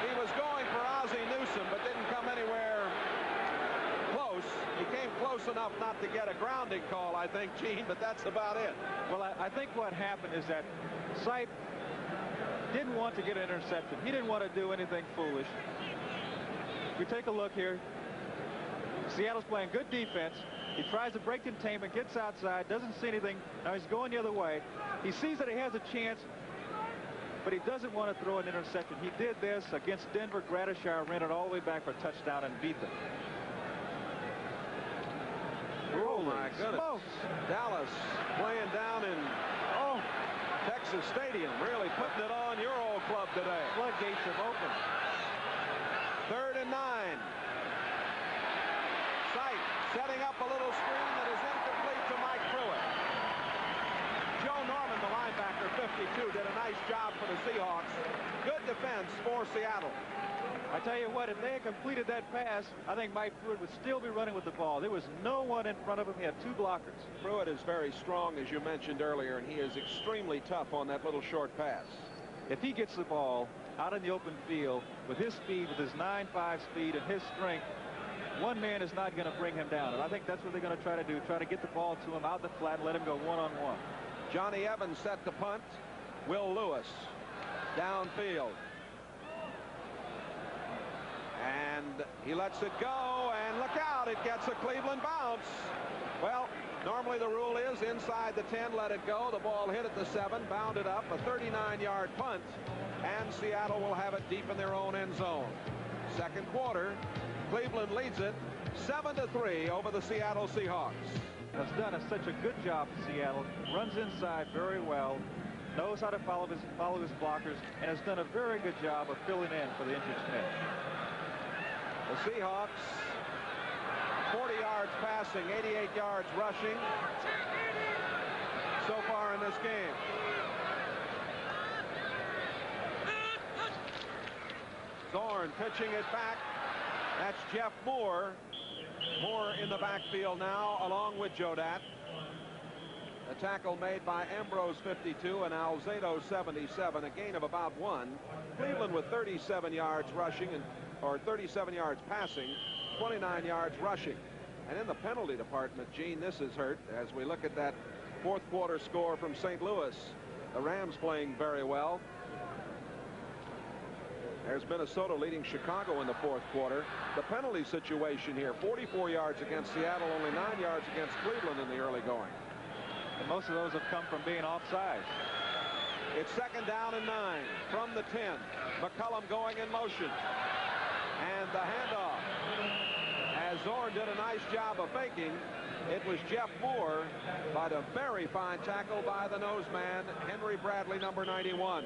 He was going for Ozzie Newsome, but didn't come anywhere close. He came close enough not to get a grounding call, I think, Gene, but that's about it. Well, I think what happened is that Sight didn't want to get an interception. He didn't want to do anything foolish. If we take a look here, Seattle's playing good defense. He tries to break containment, gets outside, doesn't see anything. Now he's going the other way. He sees that he has a chance, but he doesn't want to throw an interception. He did this against Denver. Gradishar ran it all the way back for a touchdown and beat them. Oh, my goodness. Smokes. Dallas playing down in Texas Stadium, really putting it on your old club today. Floodgates have opened. 3rd and 9. Sight setting up a little screen that is incomplete to Mike Pruitt. Joe Norman, the linebacker, 52, did a nice job for the Seahawks. Good defense for Seattle. I tell you what, if they had completed that pass, I think Mike Pruitt would still be running with the ball. There was no one in front of him. He had 2 blockers. Pruitt is very strong, as you mentioned earlier, and he is extremely tough on that little short pass. If he gets the ball out in the open field with his speed, with his 9.5 speed and his strength, one man is not going to bring him down. And I think that's what they're going to try to do, try to get the ball to him out the flat and let him go one-on-one. Johnny Evans set to punt. Will Lewis downfield. And he lets it go, and look out, it gets a Cleveland bounce. Well, normally the rule is inside the 10, let it go. The ball hit at the 7, bounded up, a 39-yard punt, and Seattle will have it deep in their own end zone. Second quarter, Cleveland leads it 7-3 over the Seattle Seahawks. Has done such a good job for Seattle. Runs inside very well, knows how to follow his blockers, and has done a very good job of filling in for the injured Smith. The Seahawks, 40 yards passing, 88 yards rushing so far in this game. Zorn pitching it back. That's Jeff Moore. Moore in the backfield now, along with Jodat. The tackle made by Ambrose, 52, and Alzado, 77, a gain of about 1. Cleveland with 37 yards rushing, or 37 yards passing, 29 yards rushing. And in the penalty department, Gene, this is hurt as we look at that fourth quarter score from St. Louis. The Rams playing very well. There's Minnesota leading Chicago in the fourth quarter. The penalty situation here, 44 yards against Seattle, only 9 yards against Cleveland in the early going. And most of those have come from being offside. It's 2nd down and 9 from the 10. McCullum going in motion. And the handoff. As Zorn did a nice job of faking, it was Jeff Moore, but a very fine tackle by the noseman, Henry Bradley, number 91.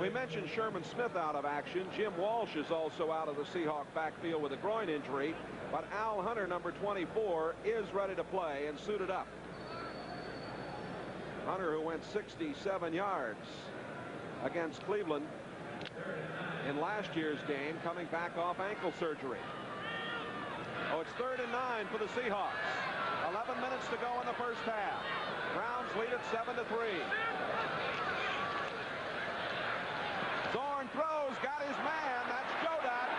We mentioned Sherman Smith out of action. Jim Walsh is also out of the Seahawk backfield with a groin injury, but Al Hunter, number 24, is ready to play and suited up. Hunter, who went 67 yards against Cleveland. in last year's game, coming back off ankle surgery. Oh, it's 3rd and 9 for the Seahawks. 11 minutes to go in the first half. Browns lead at 7-3. Zorn throws, got his man. That's Jodat.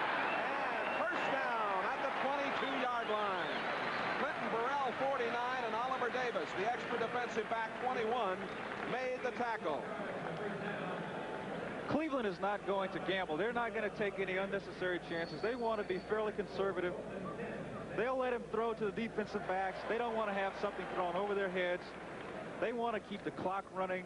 And first down at the 22-yard line. Clinton Burrell, 49, and Oliver Davis, the extra defensive back, 21, made the tackle. Cleveland is not going to gamble. They're not going to take any unnecessary chances. They want to be fairly conservative. They'll let him throw to the defensive backs. They don't want to have something thrown over their heads. They want to keep the clock running.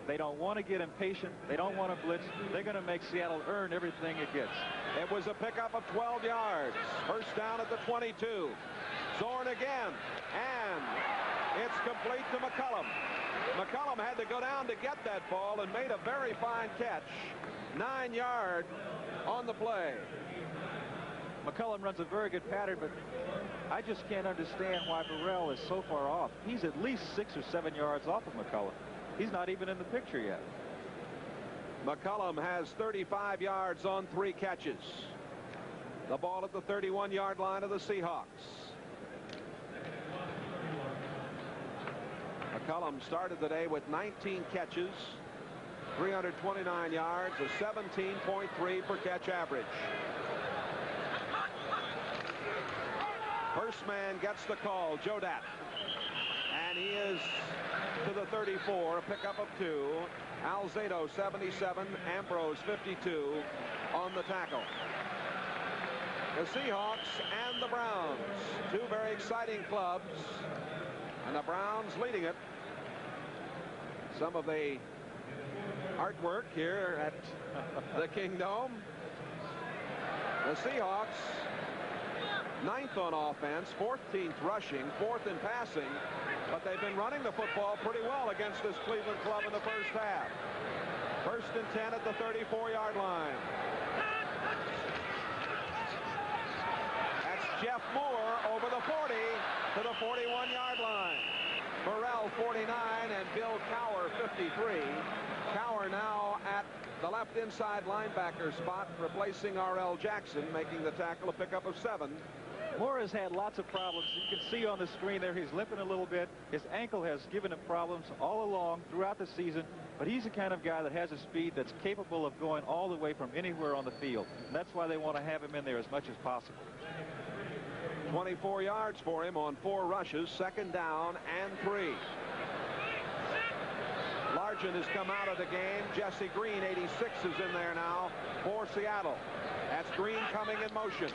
They don't want to get impatient. They don't want to blitz. They're going to make Seattle earn everything it gets. It was a pickup of 12 yards. First down at the 22. Zorn again. And it's complete to McCullum. McCullum had to go down to get that ball and made a very fine catch. 9 yards on the play. McCullum runs a very good pattern, but I just can't understand why Burrell is so far off. He's at least 6 or 7 yards off of McCullum. He's not even in the picture yet. McCullum has 35 yards on 3 catches. The ball at the 31-yard line of the Seahawks. McCullum started the day with 19 catches, 329 yards, a 17.3 per catch average. First man gets the call, Jodat. And he is to the 34, a pickup of 2. Alzado, 77, Ambrose, 52 on the tackle. The Seahawks and the Browns, 2 very exciting clubs, and the Browns leading it. Some of the artwork here at the Kingdome. The Seahawks, 9th on offense, 14th rushing, 4th in passing, but they've been running the football pretty well against this Cleveland club in the first half. 1st and 10 at the 34-yard line. That's Jeff Moore over the 40 to the 41-yard line. Burrell, 49, and Bill Cower, 53. Cower now at the left inside linebacker spot, replacing R.L. Jackson, making the tackle, a pickup of 7. Moore has had lots of problems. You can see on the screen there he's limping a little bit. His ankle has given him problems all along throughout the season, but he's the kind of guy that has a speed that's capable of going all the way from anywhere on the field. And that's why they want to have him in there as much as possible. 24 yards for him on 4 rushes, 2nd down and 3. Largent has come out of the game. Jesse Green, 86, is in there now for Seattle. That's Green coming in motion.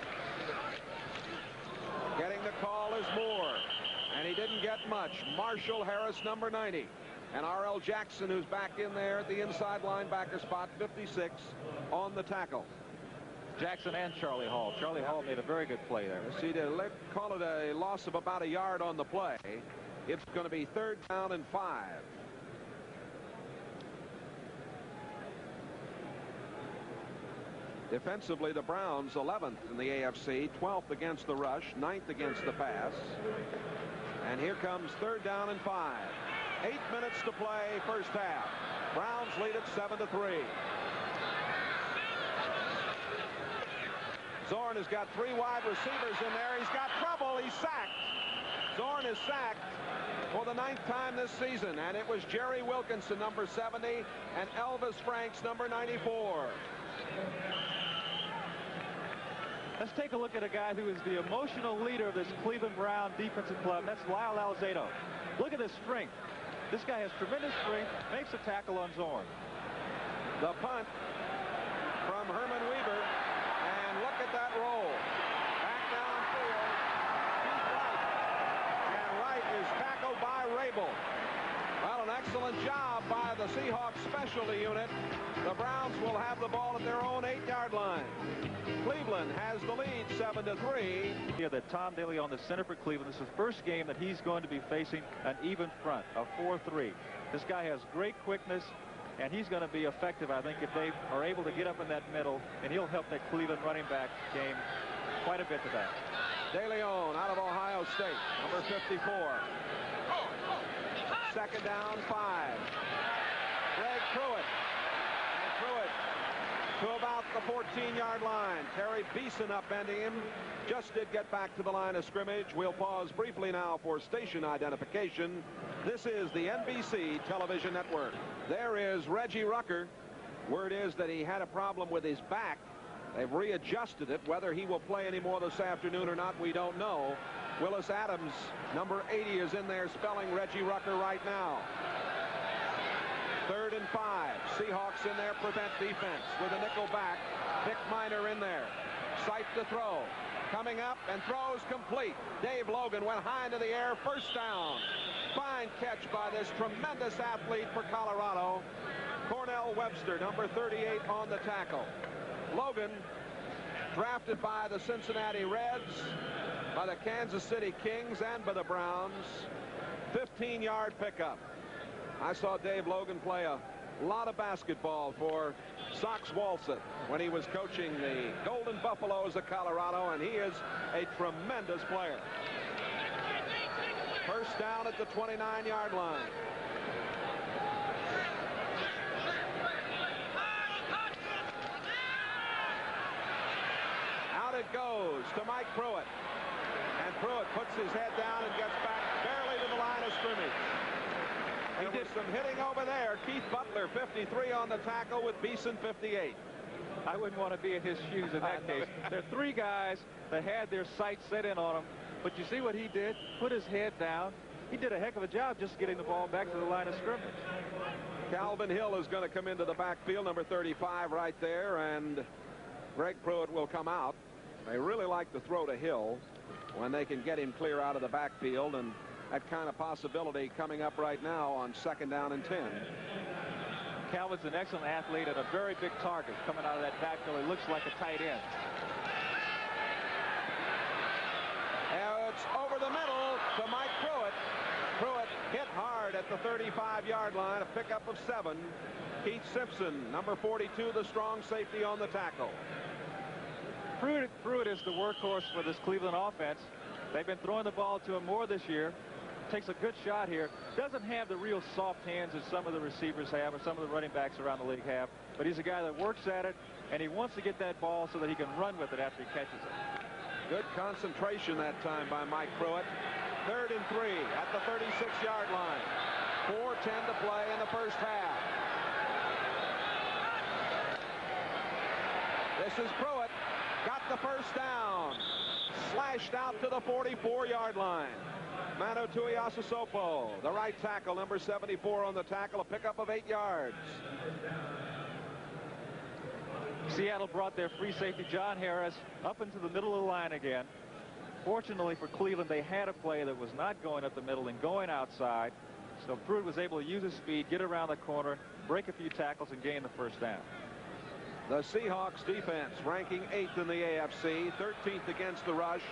Getting the call is Moore, and he didn't get much. Marshall Harris, number 90, and R.L. Jackson, who's back in there at the inside linebacker spot, 56, on the tackle. Jackson and Charlie Hall. Charlie Hall made a very good play there. See, to call it a loss of about a yard on the play. It's going to be 3rd down and 5. Defensively, the Browns 11th in the AFC, 12th against the rush, 9th against the pass. And here comes 3rd down and 5. 8 minutes to play, first half. Browns lead at 7-3. Zorn has got 3 wide receivers in there. He's got trouble. He's sacked. Zorn is sacked for the 9th time this season, and it was Jerry Wilkinson, number 70, and Elvis Franks, number 94. Let's take a look at a guy who is the emotional leader of this Cleveland Brown defensive club. That's Lyle Alzado. Look at his strength. This guy has tremendous strength, makes a tackle on Zorn. The punt from Herman Weaver, and look at that roll. Back downfield. He's right. And Wright is tackled by Rabel. Well, an excellent job by the Seahawks specialty unit. The Browns will have the ball at their own 8-yard line. Cleveland has the lead 7-3. Here that Tom Daly on the center for Cleveland. This is the first game that he's going to be facing an even front, a 4-3. This guy has great quickness, and he's going to be effective, I think, if they are able to get up in that middle, and he'll help that Cleveland running back game quite a bit today. De Leon out of Ohio State, number 54. 2nd down, 5. Greg Pruitt. And Pruitt to about the 14-yard line. Terry Beeson upending him. Just did get back to the line of scrimmage. We'll pause briefly now for station identification. This is the NBC television network. There is Reggie Rucker. Word is that he had a problem with his back. They've readjusted it. Whether he will play any more this afternoon or not, we don't know. Willis Adams, number 80, is in there spelling Reggie Rucker right now. 3rd and 5. Seahawks in there, prevent defense with a nickel back. Dick Miner in there. Sight to throw. Coming up and throws complete. Dave Logan went high into the air. First down. Fine catch by this tremendous athlete for Colorado. Cornell Webster, number 38, on the tackle. Logan, drafted by the Cincinnati Reds, by the Kansas City Kings, and by the Browns. 15-yard pickup. I saw Dave Logan play a lot of basketball for Sox Walsett when he was coaching the Golden Buffaloes of Colorado, and he is a tremendous player. First down at the 29-yard line. Out it goes to Mike Pruitt. And Pruitt puts his head down and gets back barely to the line of scrimmage. There was some hitting over there. Keith Butler, 53, on the tackle, with Beeson, 58. I wouldn't want to be in his shoes in that case. There are 3 guys that had their sights set in on him. But you see what he did? Put his head down. He did a heck of a job just getting the ball back to the line of scrimmage. Calvin Hill is going to come into the backfield, number 35 right there, and Greg Pruitt will come out. They really like to throw to Hill when they can get him clear out of the backfield, and that kind of possibility coming up right now on 2nd down and 10. Calvin's an excellent athlete and a very big target coming out of that backfield. He looks like a tight end. It's over the middle to Mike Pruitt. Pruitt hit hard at the 35-yard line, a pickup of 7. Keith Simpson, number 42, the strong safety, on the tackle. Pruitt is the workhorse for this Cleveland offense. They've been throwing the ball to him more this year. Takes a good shot here. Doesn't have the real soft hands that some of the receivers have or some of the running backs around the league have. But he's a guy that works at it, and he wants to get that ball so that he can run with it after he catches it. Good concentration that time by Mike Pruitt. 3rd and 3 at the 36-yard line. 4:10 to play in the first half. This is Pruitt. Got the first down. Slashed out to the 44-yard line. Manu Tuiasosopo, the right tackle, number 74, on the tackle, a pickup of 8 yards. Seattle brought their free safety, John Harris, up into the middle of the line again. Fortunately for Cleveland, they had a play that was not going up the middle and going outside. So Pruitt was able to use his speed, get around the corner, break a few tackles, and gain the first down. The Seahawks defense ranking 8th in the AFC, 13th against the rush,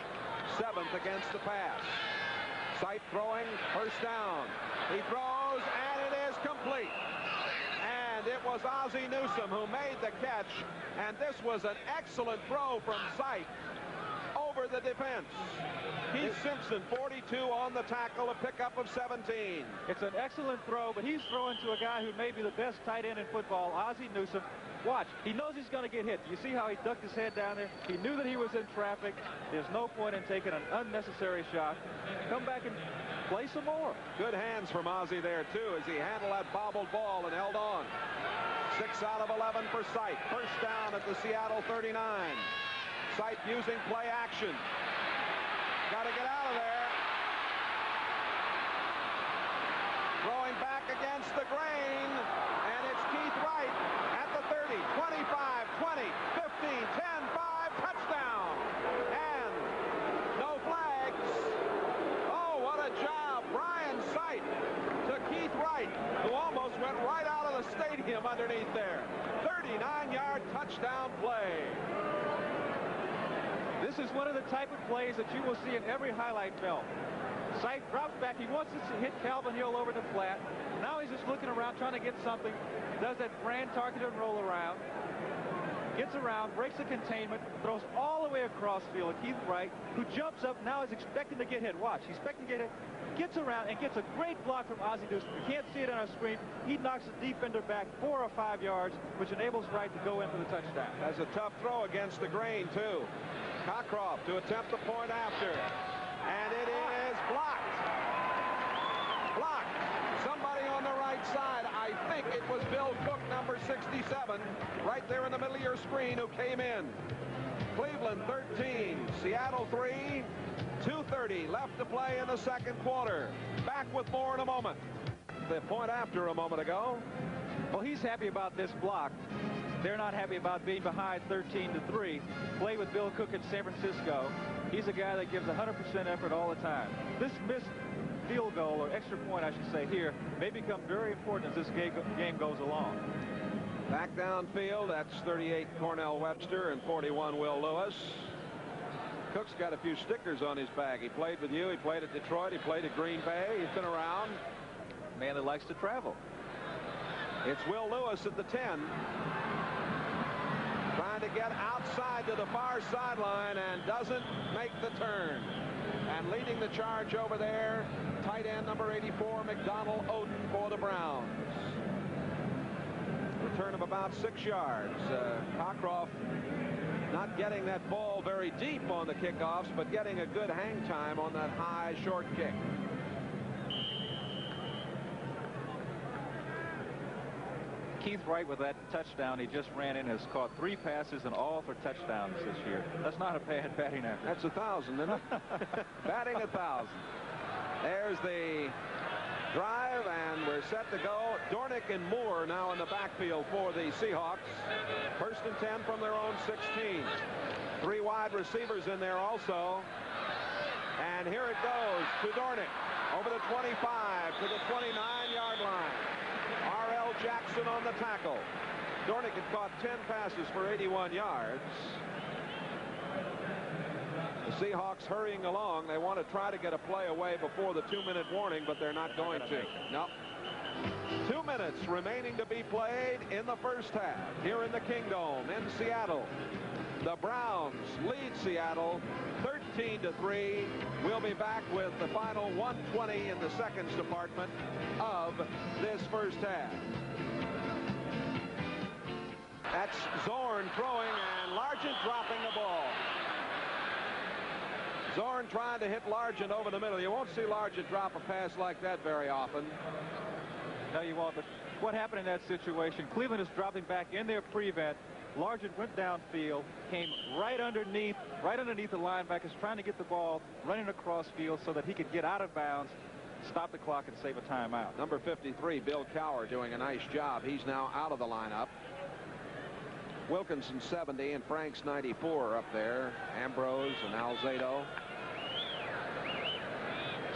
7th against the pass. Sight throwing, first down. He throws, and it is complete. And it was Ozzie Newsome who made the catch, and this was an excellent throw from Sight over the defense. Keith Simpson, 42, on the tackle, a pickup of 17. It's an excellent throw, but he's throwing to a guy who may be the best tight end in football, Ozzie Newsome. Watch, he knows he's going to get hit. You see how he ducked his head down there? He knew that he was in traffic. There's no point in taking an unnecessary shot. Come back and play some more. Good hands from Ozzie there, too, as he handled that bobbled ball and held on. 6 out of 11 for Sight. First down at the Seattle 39. Sight using play action. Got to get out of there. Throwing back against the grain, and it's Keith Wright at the 30, 25, 20, 15, 10, 5, touchdown. And no flags. Oh, what a job. Brian Sight to Keith Wright, who almost went right out of the stadium underneath there. 39-yard touchdown play. This is one of the type of plays that you will see in every highlight film. Sight drops back. He wants to hit Calvin Hill over the flat. Now he's just looking around trying to get something. Does that brand target and roll around. Gets around, breaks the containment, throws all the way across field. Keith Wright, who jumps up, now is expecting to get hit. Watch, he's expecting to get hit. gets around and gets a great block from Ozzie Newsome. You can't see it on our screen. He knocks the defender back 4 or 5 yards, which enables Wright to go in for the touchdown. Has a tough throw against the grain, too. Cockcroft to attempt the point after. And it is blocked. Blocked. Somebody on the right side. I think it was Bill Cook, number 67, right there in the middle of your screen, who came in. Cleveland 13, Seattle 3, 2:30 left to play in the second quarter. Back with more in a moment. The point after a moment ago. Well, he's happy about this block. They're not happy about being behind 13-3. Played with Bill Cook in San Francisco. He's a guy that gives 100% effort all the time. This missed field goal, or extra point, I should say here, may become very important as this game goes along. Back downfield, that's 38 Cornell Webster and 41 Will Lewis. Cook's got a few stickers on his bag. He played with you, he played at Detroit, he played at Green Bay, he's been around. Man that likes to travel. It's Will Lewis at the 10. Trying to get outside to the far sideline and doesn't make the turn. And leading the charge over there, tight end number 84, McDonald Odin for the Browns. Return of about 6 yards. Cockcroft not getting that ball very deep on the kickoffs, but getting a good hang time on that high short kick. Keith Wright, with that touchdown he just ran in, has caught 3 passes and all for touchdowns this year. That's not a bad batting average. That's 1,000, isn't it? Batting 1,000. There's the drive, and we're set to go. Dornick and Moore now in the backfield for the Seahawks. 1st and 10 from their own 16. 3 wide receivers in there also. And here it goes to Dornick. Over the 25 to the 29-yard line. R.L. Jackson on the tackle. Dornick had caught 10 passes for 81 yards. The Seahawks hurrying along. They want to try to get a play away before the 2-minute warning, but they're not going to. No. 2 minutes remaining to be played in the first half here in the Kingdome in Seattle. The Browns lead Seattle 13-3. We'll be back with the final 1:20 in the seconds department of this first half. That's Zorn throwing and Largent dropping the ball. Zorn trying to hit Largent over the middle. You won't see Largent drop a pass like that very often. No, you won't. But what happened in that situation? Cleveland is dropping back in their prevent. Largent went downfield, came right underneath the linebackers, trying to get the ball running across field so that he could get out of bounds, stop the clock, and save a timeout. Number 53, Bill Cowher, doing a nice job. He's now out of the lineup. Wilkinson 70 and Franks 94 up there. Ambrose and Alzado.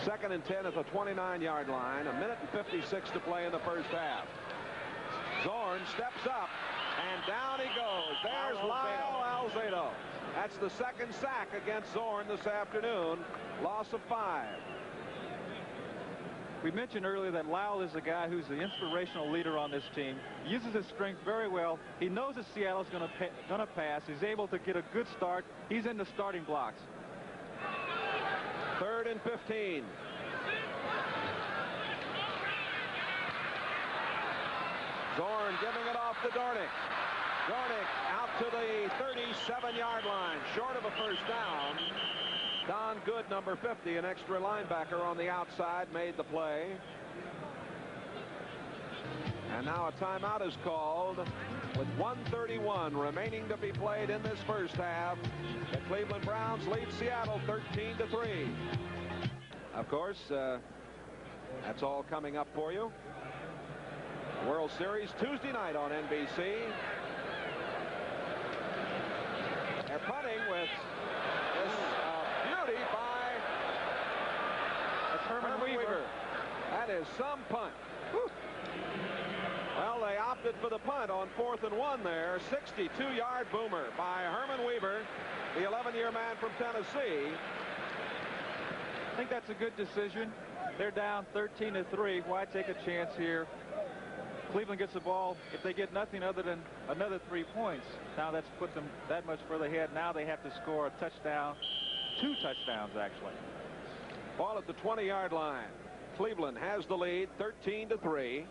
2nd and 10 at the 29-yard line. 1:56 to play in the first half. Zorn steps up. And down he goes. There's Lyle Alzado. That's the 2nd sack against Zorn this afternoon. Loss of 5. We mentioned earlier that Lyle is a guy who's the inspirational leader on this team. He uses his strength very well. He knows that Seattle's going to pass. He's able to get a good start. He's in the starting blocks. 3rd and 15. Zorn giving it off to Dornick. Dornick out to the 37-yard line, short of a first down. Don Good, number 50, an extra linebacker on the outside, made the play. And now a timeout is called with 1:31 remaining to be played in this first half. The Cleveland Browns lead Seattle 13-3. Of course, that's all coming up for you. World Series Tuesday night on NBC. They're punting with this beauty by Herman Weaver. That is some punt. Whew. Well, they opted for the punt on 4th and 1 there. 62-yard boomer by Herman Weaver, the 11-year man from Tennessee. I think that's a good decision. They're down 13-3. Why take a chance here? Cleveland gets the ball. If they get nothing other than another 3 points, now that's put them that much further ahead. Now they have to score a touchdown, 2 touchdowns actually. Ball at the 20-yard line. Cleveland has the lead 13-3.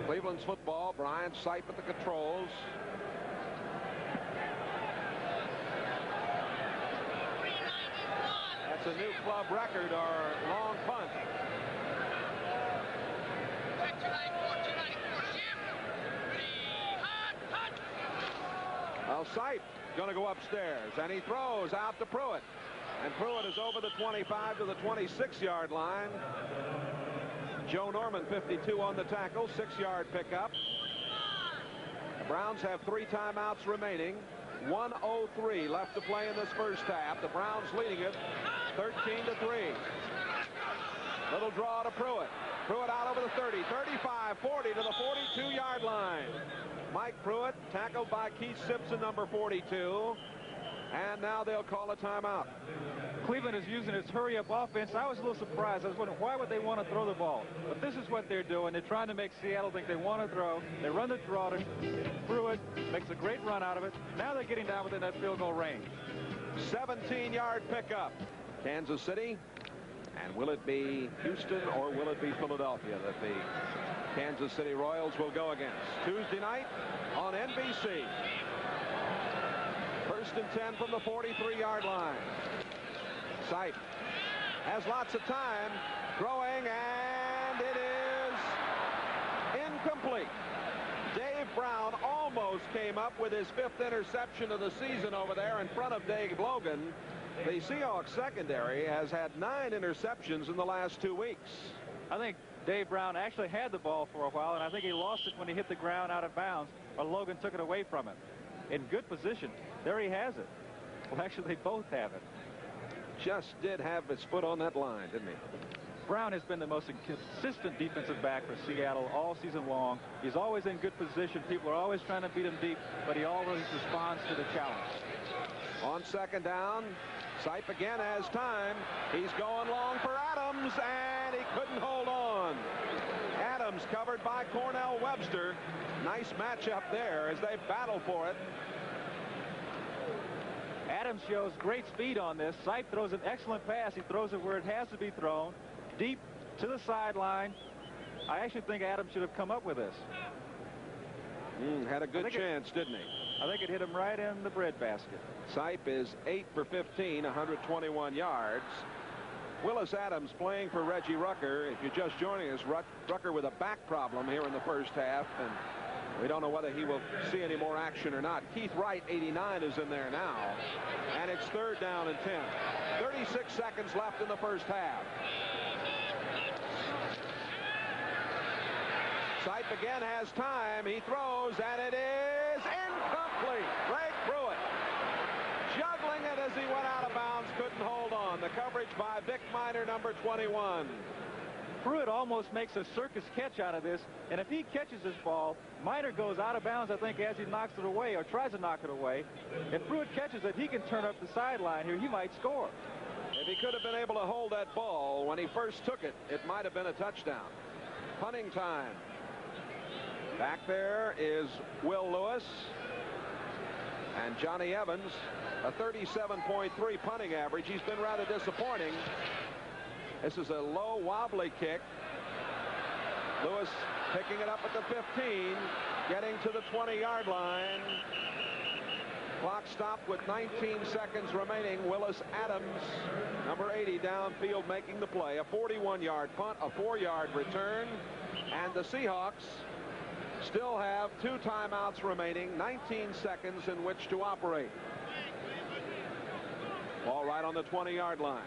Cleveland's football. Brian Sipe at the controls. That's a new club record or long punt. Well, Sipe going to go upstairs, and he throws out to Pruitt. And Pruitt is over the 25 to the 26-yard line. Joe Norman, 52 on the tackle, 6-yard pickup. The Browns have 3 timeouts remaining. 1:03 left to play in this first half. The Browns leading it 13-3. Little draw to Pruitt. Pruitt out over the 30, 35, 40 to the 42-yard line. Mike Pruitt tackled by Keith Simpson, number 42. And now they'll call a timeout. Cleveland is using its hurry-up offense. I was a little surprised. I was wondering, why would they want to throw the ball? But this is what they're doing. They're trying to make Seattle think they want to throw. They run the draw to Pruitt, makes a great run out of it. Now they're getting down within that field goal range. 17-yard pickup. Kansas City. And will it be Houston or will it be Philadelphia that the Kansas City Royals will go against? Tuesday night on NBC. 1st and 10 from the 43-yard line. Sipe has lots of time, throwing, and it is incomplete. Dave Brown almost came up with his 5th interception of the season over there in front of Dave Logan. The Seahawks secondary has had 9 interceptions in the last 2 weeks. I think Dave Brown actually had the ball for a while, and I think he lost it when he hit the ground out of bounds, but Logan took it away from him. In good position. There he has it. Well, actually, they both have it. Just did have his foot on that line, didn't he? Brown has been the most consistent defensive back for Seattle all season long. He's always in good position. People are always trying to beat him deep, but he always responds to the challenge. On 2nd down, Sipe again has time. He's going long for Adams, and he couldn't hold on. Adams covered by Cornell Webster. Nice matchup there as they battle for it. Adams shows great speed on this. Sipe throws an excellent pass. He throws it where it has to be thrown, deep to the sideline. I actually think Adams should have come up with this. Had a good chance, didn't he? I think it hit him right in the breadbasket. Sipe is 8 for 15, 121 yards. Willis Adams playing for Reggie Rucker. If you're just joining us, Rucker with a back problem here in the first half, and we don't know whether he will see any more action or not. Keith Wright, 89, is in there now, and it's 3rd down and 10. 36 seconds left in the first half. Sipe again has time. He throws, and it is incomplete. Greg Pruitt juggling it as he went out of bounds, couldn't hold on. The coverage by Vic Miner, number 21. Pruitt almost makes a circus catch out of this, and if he catches this ball, Miner goes out of bounds, I think, as he knocks it away or tries to knock it away. If Pruitt catches it, he can turn up the sideline here. He might score. If he could have been able to hold that ball when he first took it, it might have been a touchdown. Punting time. Back there is Will Lewis and Johnny Evans, a 37.3 punting average. He's been rather disappointing. This is a low, wobbly kick. Lewis picking it up at the 15, getting to the 20-yard line. Clock stopped with 19 seconds remaining. Willis Adams, number 80, downfield making the play. A 41-yard punt, a 4-yard return, and the Seahawks still have 2 timeouts remaining, 19 seconds in which to operate. Ball right on the 20-yard line.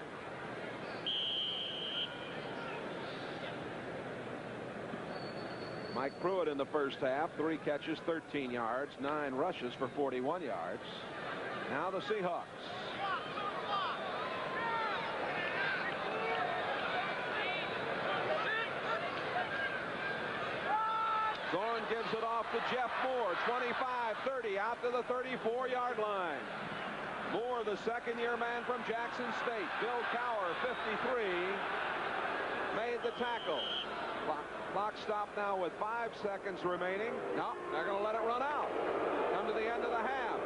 Mike Pruitt in the first half, 3 catches, 13 yards, 9 rushes for 41 yards. Now the Seahawks. Zorn gives it off to Jeff Moore, 25-30, out to the 34-yard line. Moore, the second-year man from Jackson State. Bill Cower, 53, made the tackle. Clock stopped now with 5 seconds remaining. No, they're going to let it run out. Come to the end of the half.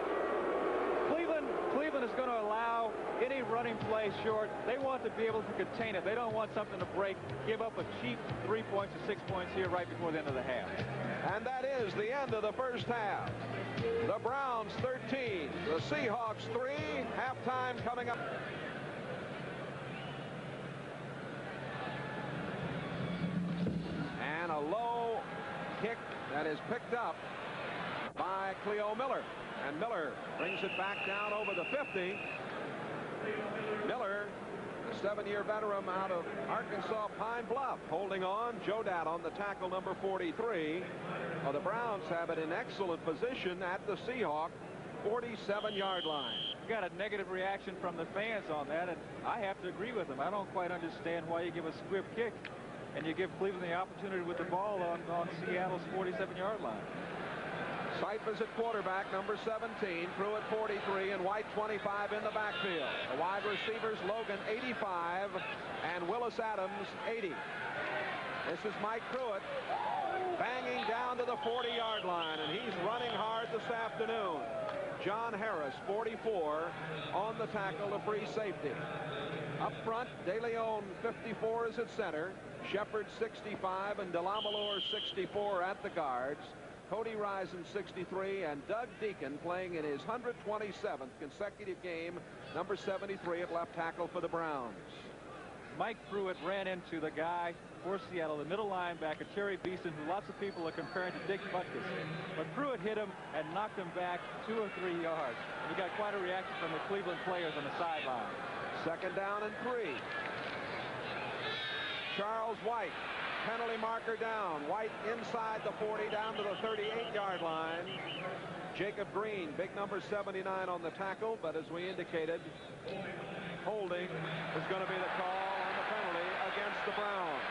Cleveland Cleveland is going to allow any running play short. They want to be able to contain it. They don't want something to break, give up a cheap 3 points or 6 points here right before the end of the half. And that is the end of the first half. The Browns 13, the Seahawks 3. Halftime coming up. And a low kick that is picked up by Cleo Miller. And Miller brings it back down over the 50. Miller, a 7-year veteran out of Arkansas Pine Bluff, holding on. Joe Dat on the tackle, number 43. Well, the Browns have it in excellent position at the Seahawk 47-yard line. Got a negative reaction from the fans on that, and I have to agree with them. I don't quite understand why you give a squib kick and you give Cleveland the opportunity with the ball on Seattle's 47-yard line. Seifert at quarterback, number 17, Pruitt 43, and White 25 in the backfield. The wide receivers, Logan 85 and Willis Adams 80. This is Mike Pruitt banging down to the 40-yard line, and he's running hard this afternoon. John Harris 44 on the tackle, a free safety. Up front, De Leon 54 is at center, Shepard 65 and Delamalure 64 at the guards. Cody Risen 63 and Doug Deacon playing in his 127th consecutive game, number 73 at left tackle for the Browns. Mike Pruitt ran into the guy for Seattle, the middle linebacker, Terry Beeson, who lots of people are comparing to Dick Butkus. But Pruitt hit him and knocked him back 2 or 3 yards. He got quite a reaction from the Cleveland players on the sideline. Second down and 3. Charles White, penalty marker down. White inside the 40 down to the 38-yard line. Jacob Green, big number 79 on the tackle, but as we indicated, holding is going to be the call on the penalty against the Browns.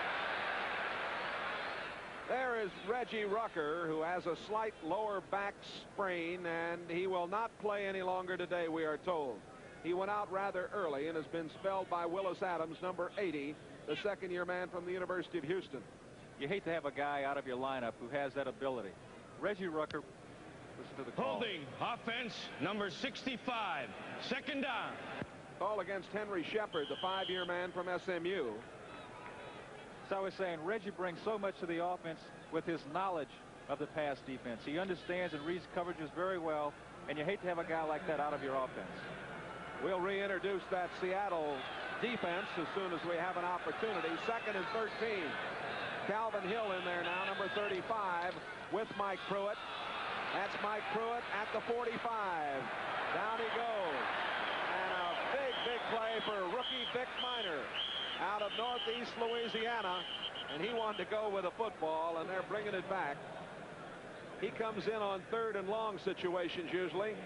There is Reggie Rucker, who has a slight lower back sprain, and he will not play any longer today, we are told. He went out rather early and has been spelled by Willis Adams, number 80, the second-year man from the University of Houston. You hate to have a guy out of your lineup who has that ability. Reggie Rucker, listen to the call. Holding, offense, number 65, second down. Call against Henry Shepard, the 5-year man from SMU. So I was saying, Reggie brings so much to the offense with his knowledge of the pass defense. He understands and reads coverages very well, and you hate to have a guy like that out of your offense. We'll reintroduce that Seattle defense as soon as we have an opportunity. Second and 13. Calvin Hill in there now, number 35, with Mike Pruitt. That's Mike Pruitt at the 45. Down he goes. And a big play for rookie Vic Miner out of Northeast Louisiana. And he wanted to go with a football, and they're bringing it back. He comes in on 3rd and long situations usually.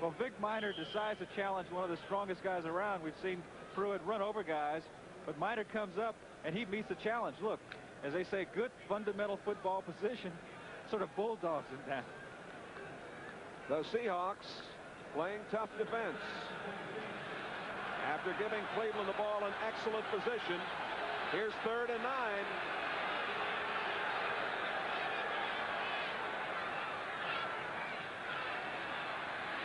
Well, Vic Miner decides to challenge one of the strongest guys around. We've seen Pruitt run over guys, but Miner comes up and he meets the challenge. Look, as they say, good fundamental football position, sort of bulldogs him down. The Seahawks playing tough defense. After giving Cleveland the ball in excellent position, here's 3rd and 9.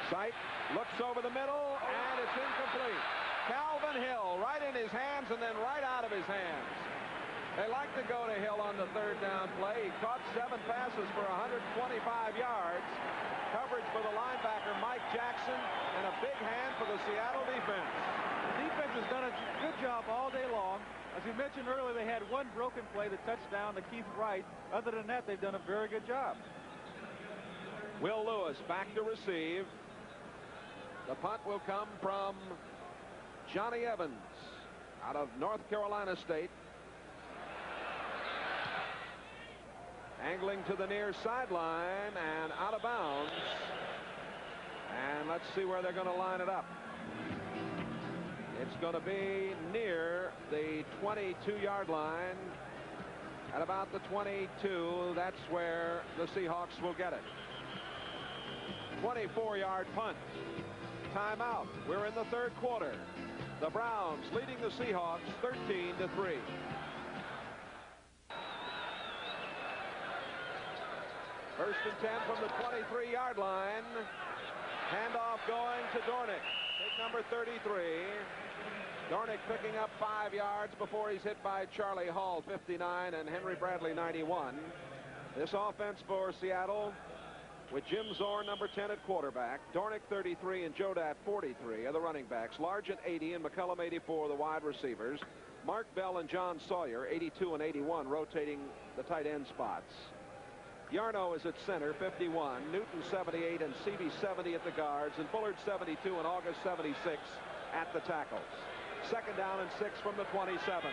Sight looks over the middle, and it's incomplete. Calvin Hill right in his hands and then right out of his hands. They like to go to Hill on the 3rd down play. He caught 7 passes for 125 yards. Coverage for the linebacker, Mike Jackson, and a big hand for the Seattle defense. The defense has done a good job all day long. As we mentioned earlier, they had one broken play, the touchdown to Keith Wright. Other than that, they've done a very good job. Will Lewis back to receive. The punt will come from Johnny Evans out of North Carolina State. Angling to the near sideline and out of bounds. And let's see where they're going to line it up. It's going to be near the 22-yard line. At about the 22, that's where the Seahawks will get it. 24-yard punt. Timeout. We're in the 3rd quarter. The Browns leading the Seahawks 13-3. First and 10 from the 23-yard line. Handoff going to Dornick. number 33. Dornick picking up 5 yards before he's hit by Charlie Hall, 59, and Henry Bradley, 91. This offense for Seattle, with Jim Zorn, number 10 at quarterback, Dornick 33 and Jodat 43 are the running backs, Largent 80 and McCullum 84 the wide receivers, Mark Bell and John Sawyer 82 and 81 rotating the tight end spots. Yarno is at center, 51, Newton 78 and Seavey 70 at the guards, and Bullard 72 and August 76 at the tackles. Second down and 6 from the 27.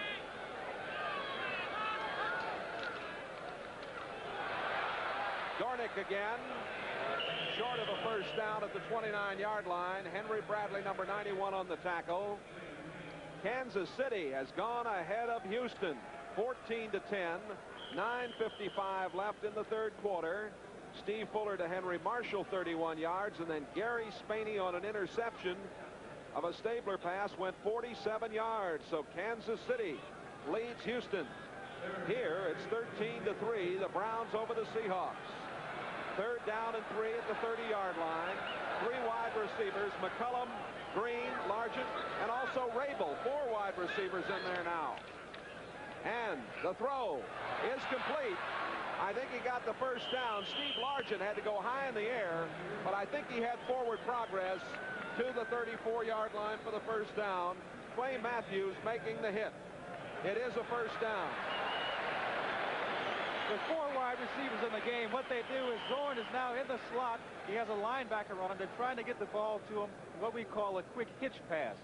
Dornick again, short of a first down at the 29-yard line. Henry Bradley, number 91, on the tackle. Kansas City has gone ahead of Houston, 14-10. 9:55 left in the third quarter. Steve Fuller to Henry Marshall, 31 yards, and then Gary Spaney on an interception of a Stabler pass went 47 yards. So Kansas City leads Houston. Here it's 13-3. The Browns over the Seahawks. Third down and 3 at the 30-yard line. 3 wide receivers, McCullum, Green, Largent, and also Rabel. 4 wide receivers in there now. And the throw is complete. I think he got the first down. Steve Largent had to go high in the air, but I think he had forward progress to the 34-yard line for the first down. Clay Matthews making the hit. It is a first down. There's 4 wide receivers in the game. What they do is Zorn is now in the slot. He has a linebacker on him. They're trying to get the ball to him, what we call a quick hitch pass.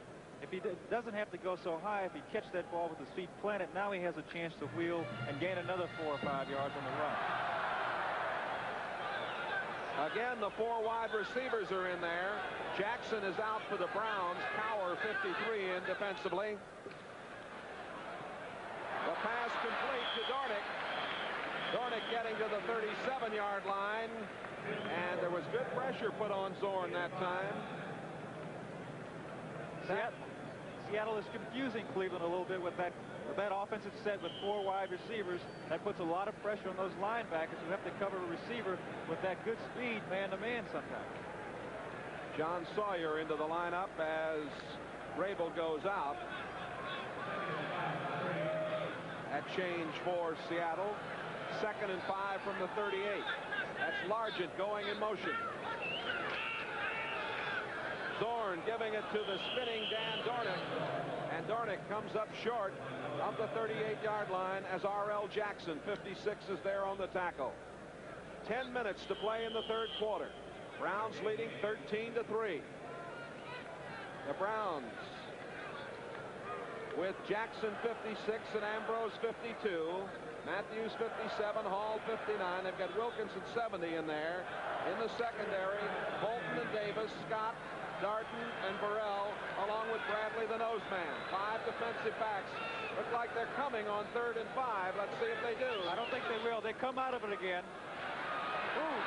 If he doesn't have to go so high, if he catches that ball with his feet planted, now he has a chance to wheel and gain another 4 or 5 yards on the run. Again, the 4 wide receivers are in there. Jackson is out for the Browns. Cower, 53, in defensively. The pass complete to Dornick. Dornick getting to the 37-yard line, and there was good pressure put on Zorn that time. Seattle is confusing Cleveland a little bit with that offensive set with 4 wide receivers. That puts a lot of pressure on those linebackers who have to cover a receiver with that good speed man-to-man sometimes. John Sawyer into the lineup as Rabel goes out. That change for Seattle. 2nd and 5 from the 38. That's Largent going in motion. Zorn giving it to the spinning Dan Dornick. And Dornick comes up short of the 38-yard line as R.L. Jackson, 56, is there on the tackle. 10 minutes to play in the third quarter. Browns leading 13-3. The Browns with Jackson 56 and Ambrose 52. Matthews 57, Hall 59. They've got Wilkinson 70 in there. In the secondary, Bolton and Davis, Scott, Darden, and Burrell, along with Bradley, the nose man. 5 defensive backs. Look like they're coming on 3rd and 5. Let's see if they do. I don't think they will. They come out of it again. Ooh.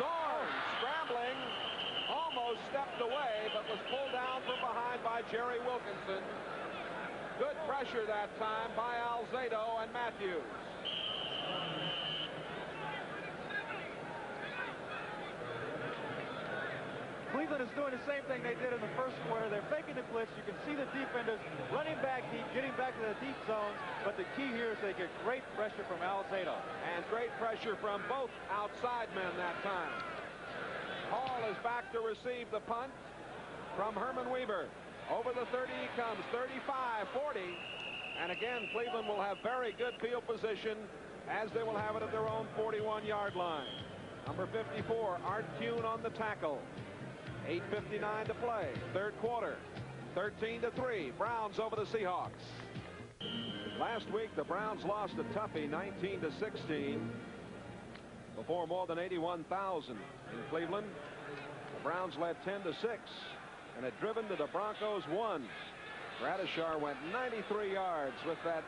Zorn scrambling, almost stepped away, but was pulled down from behind by Jerry Wilkinson. Good pressure that time by Alzado and Matthews. Cleveland is doing the same thing they did in the first quarter. They're faking the blitz. You can see the defenders running back deep, getting back to the deep zones. But the key here is they get great pressure from Alzado. And great pressure from both outside men that time. Hall is back to receive the punt from Herman Weaver. Over the 30 he comes, 35, 40. And again, Cleveland will have very good field position as they will have it at their own 41-yard line. Number 54, Art Kuhn on the tackle. 8:59 to play. Third quarter, 13-3. Browns over the Seahawks. Last week, the Browns lost a toughie, 19-16, before more than 81,000 in Cleveland. The Browns led 10-6. And had driven to the Broncos 1. Gradishar went 93 yards with that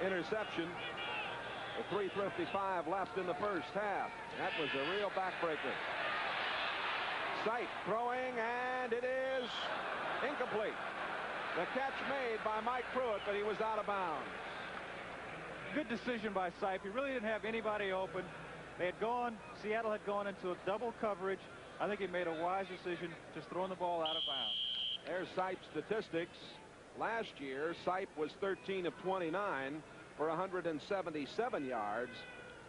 interception. With 3:55 left in the first half. That was a real backbreaker. Sight throwing, and it is incomplete. The catch made by Mike Pruitt, but he was out of bounds. Good decision by Sipe. He really didn't have anybody open. They had gone, Seattle had gone into a double coverage. I think he made a wise decision just throwing the ball out of bounds. There's Sipe's statistics. Last year, Sipe was 13 of 29 for 177 yards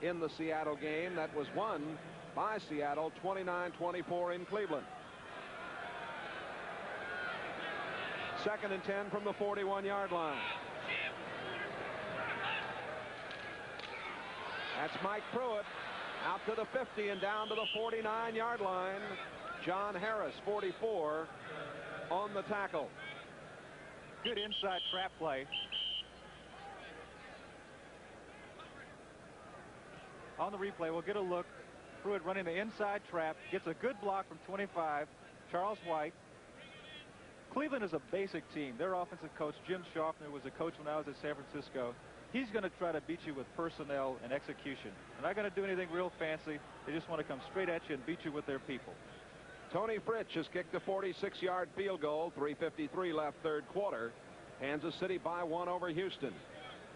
in the Seattle game that was won by Seattle 29-24 in Cleveland. 2nd and 10 from the 41-yard line. That's Mike Pruitt out to the 50 and down to the 49-yard line. John Harris, 44, on the tackle. Good inside trap play. On the replay, we'll get a look. Pruitt running the inside trap, gets a good block from 25, Charles White. Cleveland is a basic team. Their offensive coach, Jim Schaffner, was a coach when I was at San Francisco. He's going to try to beat you with personnel and execution. They're not going to do anything real fancy. They just want to come straight at you and beat you with their people. Tony Fritsch has kicked a 46-yard field goal. 3:53 left third quarter. Kansas City by 1 over Houston.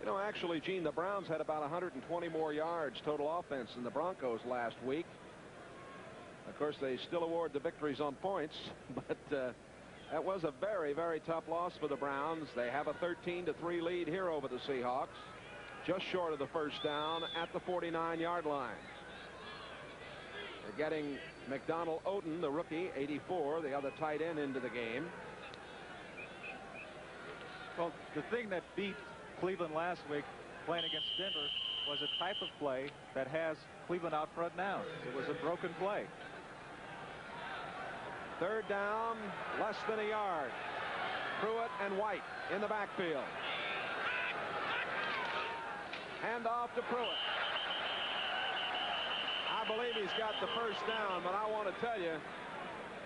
You know, actually, Gene, the Browns had about 120 more yards total offense than the Broncos last week. Of course, they still award the victories on points, but that was a very, very tough loss for the Browns. They have a 13-3 lead here over the Seahawks, just short of the first down at the 49-yard line. They're getting McDonald Oden, the rookie, 84, the other tight end, into the game. Well, the thing that beat Cleveland last week playing against Denver was a type of play that has Cleveland out front now. It was a broken play. 3rd down, less than a yard. Pruitt and White in the backfield. Hand off to Pruitt. I believe he's got the first down, but I want to tell you,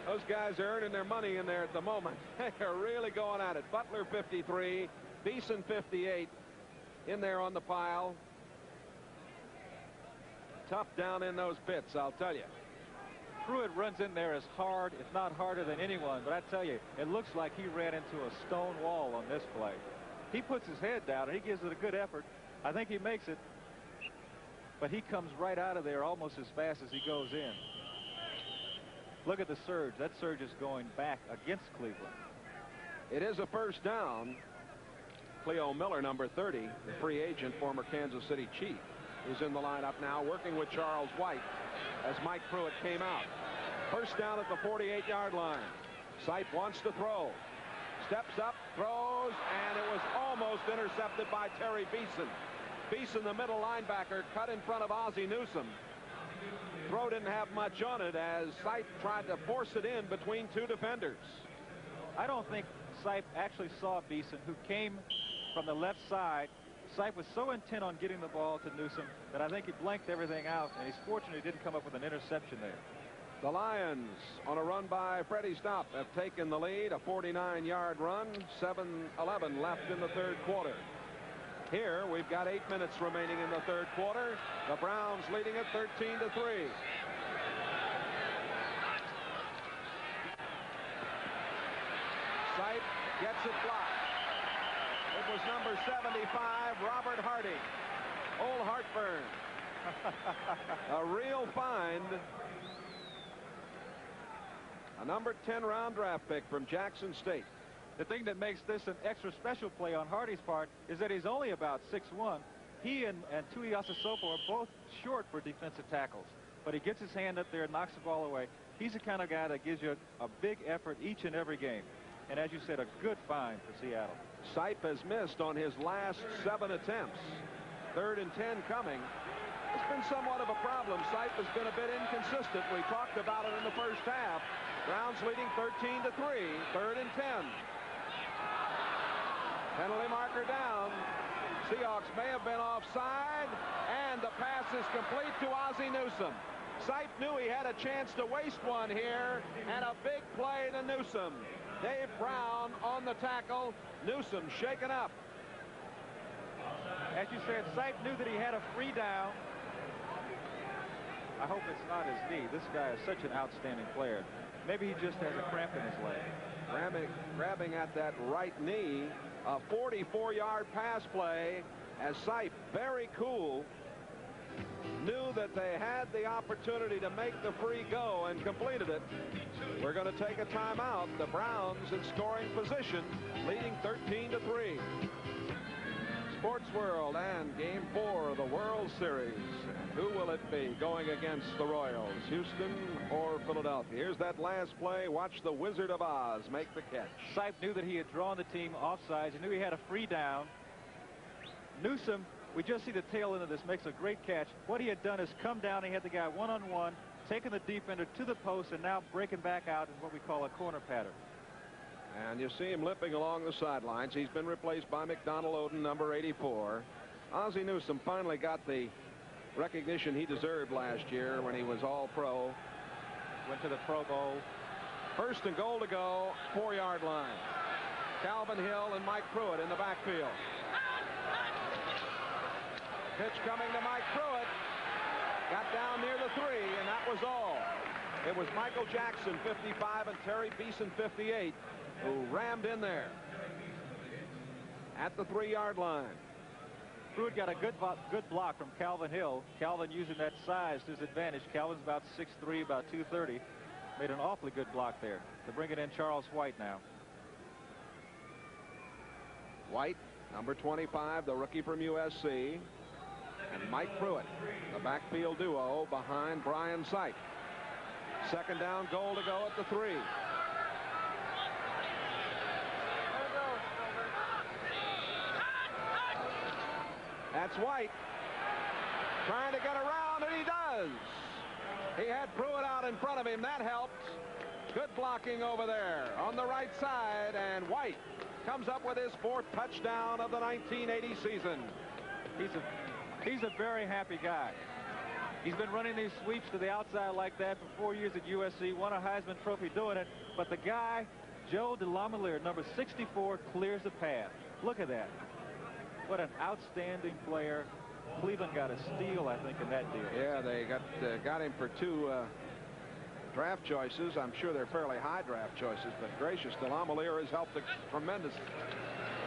those guys are earning their money in there at the moment. They're really going at it. Butler 53, Beeson 58 in there on the pile. Tough down in those pits, I'll tell you. Pruitt runs in there as hard, if not harder than anyone, but I tell you, it looks like he ran into a stone wall on this play. He puts his head down and he gives it a good effort. I think he makes it, but he comes right out of there almost as fast as he goes in. Look at the surge. That surge is going back against Cleveland. It is a first down. Cleo Miller, number 30, the free agent, former Kansas City Chief, is in the lineup now, working with Charles White as Mike Pruitt came out. First down at the 48-yard line. Sipe wants to throw. Steps up, throws, and it was almost intercepted by Terry Beeson. Beeson, the middle linebacker, cut in front of Ozzie Newsome. Throw didn't have much on it as Sipe tried to force it in between two defenders. I don't think Sipe actually saw Beeson, who came from the left side. Sipe was so intent on getting the ball to Newsome that I think he blanked everything out, and he's fortunate he didn't come up with an interception there. The Lions, on a run by Freddie Stopp, have taken the lead, a 49-yard run, 7:11 left in the third quarter. Here, we've got 8 minutes remaining in the third quarter. The Browns leading it 13-3. Sipe gets it blocked. It was number 75, Robert Hardy. Old Heartburn. A real find. A number 10 round draft pick from Jackson State. The thing that makes this an extra special play on Hardy's part is that he's only about 6'1". He and Tui Asasopo are both short for defensive tackles, but he gets his hand up there and knocks the ball away. He's the kind of guy that gives you a big effort each and every game. And as you said, a good find for Seattle. Sipe has missed on his last 7 attempts. 3rd and 10 coming. It's been somewhat of a problem. Sipe has been a bit inconsistent. We talked about it in the first half. Browns leading 13-3. 3rd and 10. Penalty marker down. Seahawks may have been offside, and the pass is complete to Ozzie Newsome. Sipe knew he had a chance to waste one here, and a big play to Newsome. Dave Brown on the tackle. Newsome shaken up. As you said, Sipe knew that he had a free down. I hope it's not his knee. This guy is such an outstanding player. Maybe he just has a cramp in his leg. Grabbing at that right knee. A 44-yard pass play as Sipe, very cool, knew that they had the opportunity to make the free go and completed it. We're going to take a timeout. The Browns in scoring position, leading 13-3. Sports World and Game 4 of the World Series. Who will it be going against the Royals, Houston or Philadelphia? Here's that last play. Watch the Wizard of Oz make the catch. Sipe knew that he had drawn the team offsides. He knew he had a free down. Newsome, we just see the tail end of this, makes a great catch. What he had done is come down. He had the guy one-on-one, taking the defender to the post, and now breaking back out in what we call a corner pattern. And you see him limping along the sidelines. He's been replaced by McDonald Oden, number 84. Ozzie Newsome finally got the recognition he deserved last year when he was All-Pro. Went to the Pro Bowl. First and goal to go, 4-yard line. Calvin Hill and Mike Pruitt in the backfield. Pitch coming to Mike Pruitt. Got down near the 3, and that was all. It was Michael Jackson, 55, and Terry Beeson, 58, who rammed in there at the 3-yard line. Pruitt got a good block from Calvin Hill. Calvin using that size to his advantage. Calvin's about 6'3", about 230. Made an awfully good block there. They're bringing in Charles White now. White, number 25, the rookie from USC. And Mike Pruitt, the backfield duo behind Brian Sipe. Second down, goal to go at the 3. That's White trying to get around, and he does. He had Pruitt out in front of him. That helped. Good blocking over there on the right side, and White comes up with his 4th touchdown of the 1980 season. He's a very happy guy. He's been running these sweeps to the outside like that for 4 years at USC. Won a Heisman Trophy doing it. But the guy, Joe DeLamielleure, number 64, clears the path. Look at that. What an outstanding player. Cleveland got a steal, I think, in that deal. Yeah, they got him for 2 draft choices. I'm sure they're fairly high draft choices, but gracious, DeLamielleure has helped a tremendous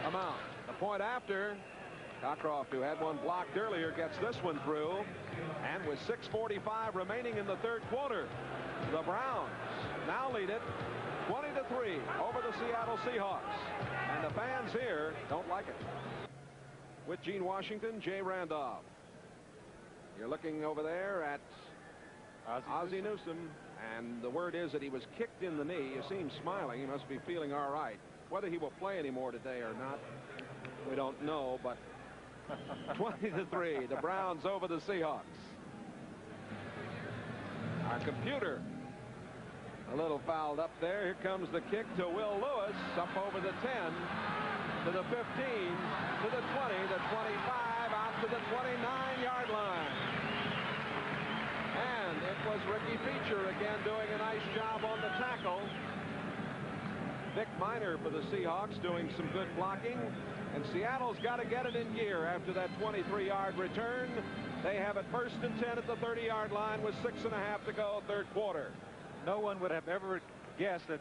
amount. The point after, Cockcroft, who had one blocked earlier, gets this one through. And with 6:45 remaining in the 3rd quarter, the Browns now lead it 20-3 over the Seattle Seahawks. And the fans here don't like it. With Gene Washington, Jay Randolph. You're looking over there at Ozzie Newsome. And the word is that he was kicked in the knee. You see him smiling. He must be feeling all right. Whether he will play anymore today or not, we don't know, but 20-3, the Browns over the Seahawks. Our computer a little fouled up there. Here comes the kick to Will Lewis, up over the 10, to the 15, to the 20, the 25, out to the 29-yard line. And it was Ricky Feature again doing a nice job on the tackle. Vic Miner for the Seahawks doing some good blocking. And Seattle's got to get it in gear after that 23-yard return. They have it 1st and 10 at the 30-yard line with 6.5 to go, 3rd quarter. No one would have ever guessed that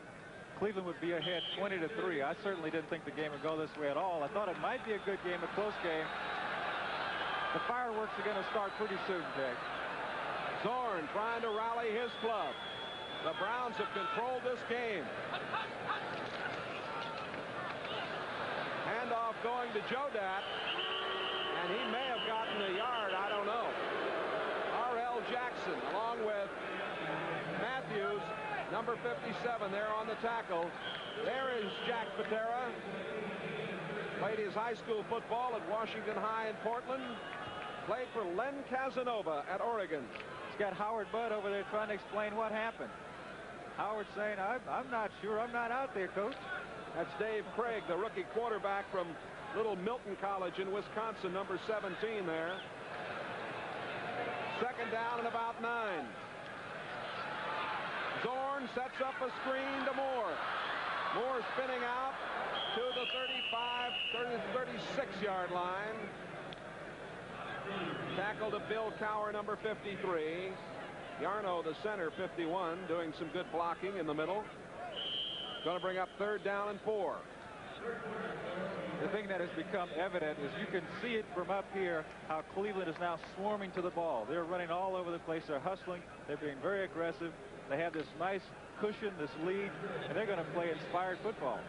Cleveland would be ahead 20-3. I certainly didn't think the game would go this way at all. I thought it might be a good game, a close game. The fireworks are going to start pretty soon, Jake. Zorn trying to rally his club. The Browns have controlled this game. Handoff going to Jodat, and he may have gotten a yard. I don't know. R.L. Jackson along with Matthews, number 57, there on the tackle. There is Jack Patera. Played his high school football at Washington High in Portland. Played for Len Casanova at Oregon. He's got Howard Budd over there trying to explain what happened. Howard saying, I'm not sure. I'm not out there, coach. That's Dave Craig, the rookie quarterback from Little Milton College in Wisconsin, number 17 there. 2nd down and about 9. Zorn sets up a screen to Moore. Moore spinning out to the 36-yard line. Tackle to Bill Cowher, number 53. Yarno, the center, 51, doing some good blocking in the middle. Going to bring up 3rd down and 4. The thing that has become evident is you can see it from up here how Cleveland is now swarming to the ball. They're running all over the place. They're hustling. They're being very aggressive. They have this nice cushion, this lead, and they're going to play inspired football.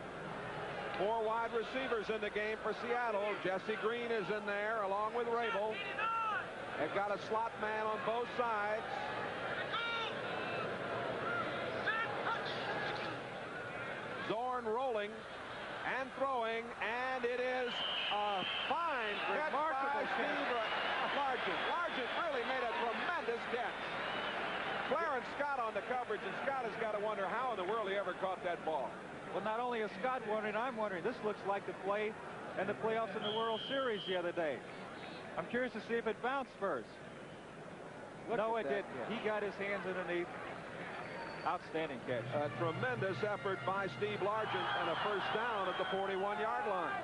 4 wide receivers in the game for Seattle. Jesse Green is in there along with Rabel. They've got a slot man on both sides. Zorn rolling and throwing, and it is a fine catch by Steve Largent. Largent really made a tremendous catch. Clarence Scott on the coverage, and Scott has got to wonder how in the world he ever caught that ball. Well, not only is Scott wondering, I'm wondering. This looks like the play and the playoffs in the World Series the other day. I'm curious to see if it bounced first. No, it didn't. He got his hands underneath. Outstanding catch. A tremendous effort by Steve Largent and a first down at the 41-yard line.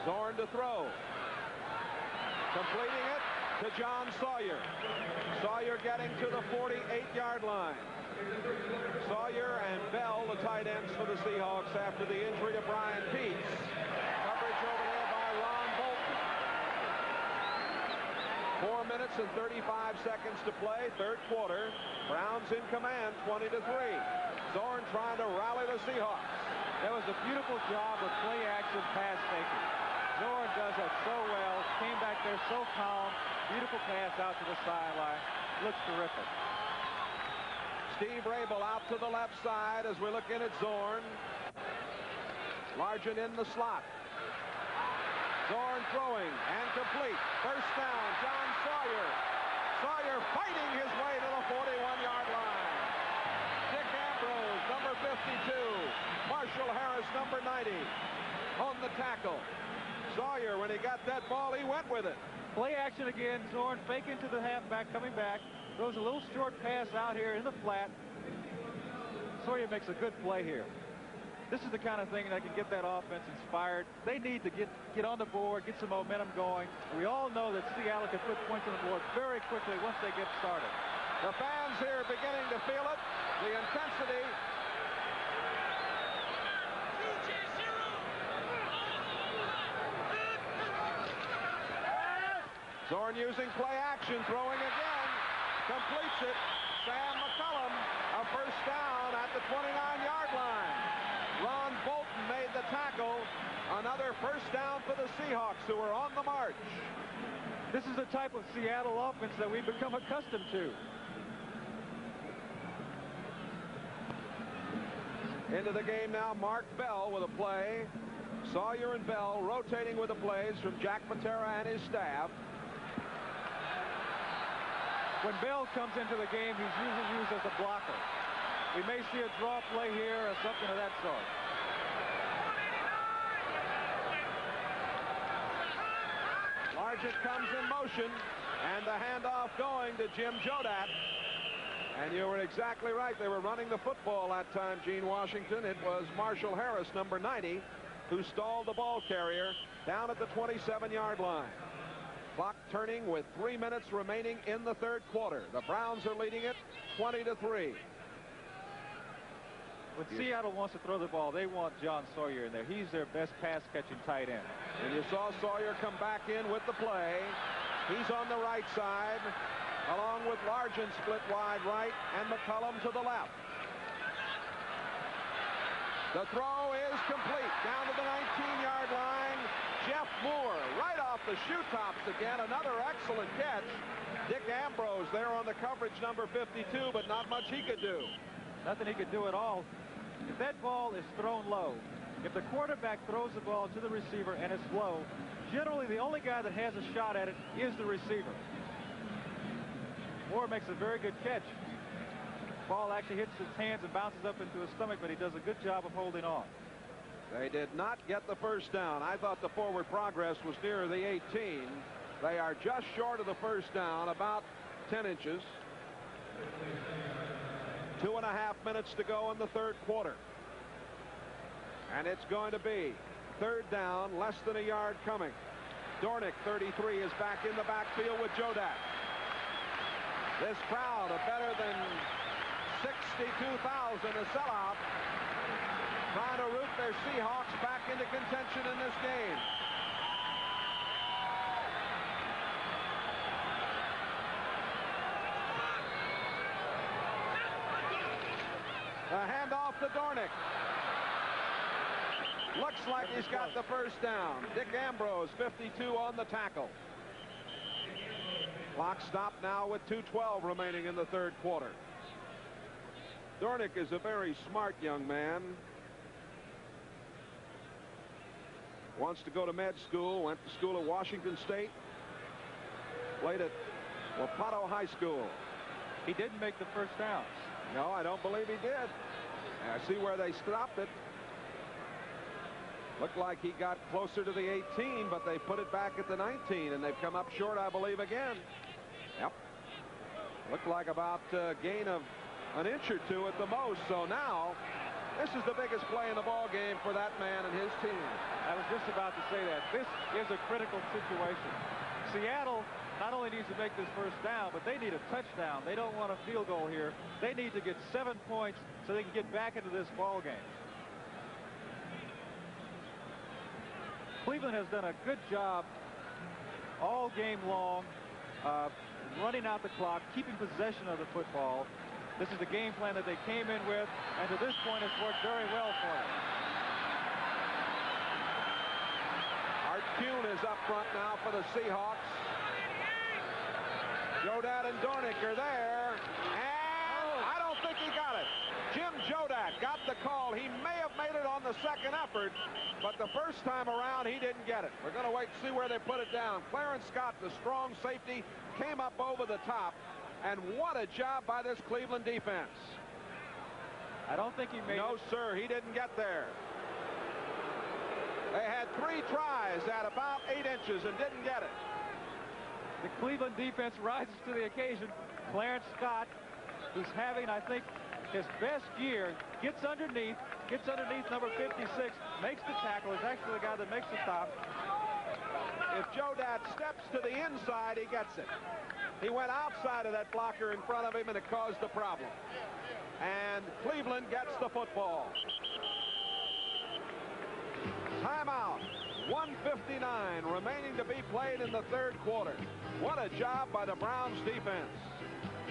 Zorn to throw. Completing it to John Sawyer. Sawyer getting to the 48-yard line. Sawyer and Bell, the tight ends for the Seahawks after the injury to Brian Peets. Coverage over there by Ron Bolton. 4 minutes and 35 seconds to play, third quarter. Browns in command, 20-3. Zorn trying to rally the Seahawks. That was a beautiful job of play-action pass faking. Zorn does that so well. Came back there so calm. Beautiful pass out to the sideline. Looks terrific. Steve Rabel out to the left side as we're looking at Zorn. Largent in the slot. Zorn throwing and complete. First down, John Sawyer. Sawyer fighting his way to the 41-yard line. Dick Ambrose, number 52. Marshall Harris, number 90. On the tackle. Sawyer, when he got that ball, he went with it. Play action again. Zorn faking to the halfback, coming back. Throws a little short pass out here in the flat. Sawyer makes a good play here. This is the kind of thing that can get that offense inspired. They need to get on the board, get some momentum going. We all know that Seattle can put points on the board very quickly once they get started. The fans here are beginning to feel it. The intensity. Zorn using play action, throwing again. Completes it. Sam McCullum, a first down at the 29-yard line. Ron Bolton made the tackle. Another first down for the Seahawks, who are on the march. This is the type of Seattle offense that we've become accustomed to. Into the game now, Mark Bell with a play. Sawyer and Bell rotating with the plays from Jack Patera and his staff. When Bell comes into the game, he's usually used as a blocker. We may see a draw play here or something of that sort. Largent comes in motion, and the handoff going to Jim Jodat. And you were exactly right. They were running the football that time, Gene Washington. It was Marshall Harris, number 90, who stalled the ball carrier down at the 27-yard line. Clock turning with 3 minutes remaining in the third quarter. The Browns are leading it 20-3. When Seattle wants to throw the ball, they want John Sawyer in there. He's their best pass-catching tight end. And you saw Sawyer come back in with the play. He's on the right side, along with Largent split wide right, and McCullum to the left. The throw is complete. Down to the 19-yard line. Jeff Moore right off the shoe tops again. Another excellent catch. Dick Ambrose there on the coverage, number 52, but not much he could do. Nothing he could do at all. If that ball is thrown low, if the quarterback throws the ball to the receiver and it's low, generally the only guy that has a shot at it is the receiver. Moore makes a very good catch. Ball actually hits his hands and bounces up into his stomach, but he does a good job of holding on. They did not get the first down. I thought the forward progress was near the 18. They are just short of the first down, about 10 inches. 2.5 minutes to go in the third quarter. And it's going to be third down, less than a yard coming. Dornick, 33, is back in the backfield with Jodat. This crowd, a better than 62,000, a sellout, trying to root their Seahawks back into contention in this game. A handoff to Dornick. Looks like he's got the first down. Dick Ambrose, 52 on the tackle. Clock stopped now with 2:12 remaining in the third quarter. Dornick is a very smart young man. Wants to go to med school, went to school at Washington State, played at Wapato High School. He didn't make the first downs. No, I don't believe he did. I see where they stopped it. Looked like he got closer to the 18, but they put it back at the 19, and they've come up short, I believe, again. Yep. Looked like about a gain of an inch or two at the most. So now, this is the biggest play in the ball game for that man and his team. I was just about to say that. This is a critical situation. Seattle not only needs to make this first down, but they need a touchdown. They don't want a field goal here. They need to get 7 points so they can get back into this ball game. Cleveland has done a good job all game long running out the clock, keeping possession of the football. This is the game plan that they came in with, and to this point it's worked very well for them. Art Kuhn is up front now for the Seahawks. Jodat and Dornick are there, and I don't think he got it. Jim Jodat got the call. He may have made it on the second effort, but the first time around he didn't get it. We're going to wait and see where they put it down. Clarence Scott, the strong safety, came up over the top, and what a job by this Cleveland defense. I don't think he made it. No, sir, he didn't get there. They had 3 tries at about 8 inches and didn't get it. The Cleveland defense rises to the occasion. Clarence Scott, who's having, I think, his best year, gets underneath number 56, makes the tackle. Is actually the guy that makes the stop. If Jodat steps to the inside, he gets it. He went outside of that blocker in front of him, and it caused the problem. And Cleveland gets the football. Timeout. 1:59 remaining to be played in the third quarter. What a job by the Browns defense.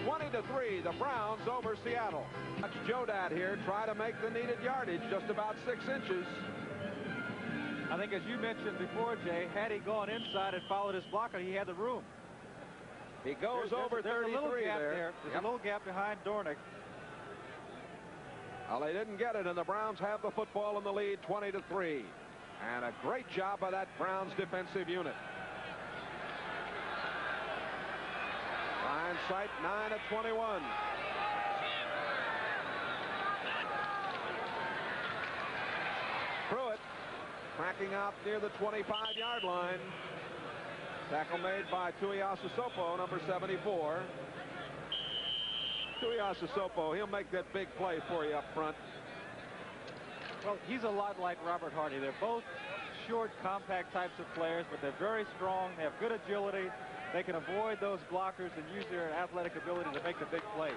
20-3, the Browns over Seattle. Watch Jodat here try to make the needed yardage, just about 6 inches. I think, as you mentioned before, Jay, had he gone inside and followed his blocker, he had the room. He goes over 33 a little gap there. There's a little gap behind Dornick. Well, they didn't get it, and the Browns have the football in the lead, 20-3. And a great job by that Browns defensive unit. Hindsight, 9-21. Pruitt cracking out near the 25-yard line. Tackle made by Tuiasosopo, number 74. Tuiasosopo, he'll make that big play for you up front. Well, he's a lot like Robert Hardy. They're both short, compact types of players, but they're very strong. They have good agility. They can avoid those blockers and use their athletic ability to make the big plays.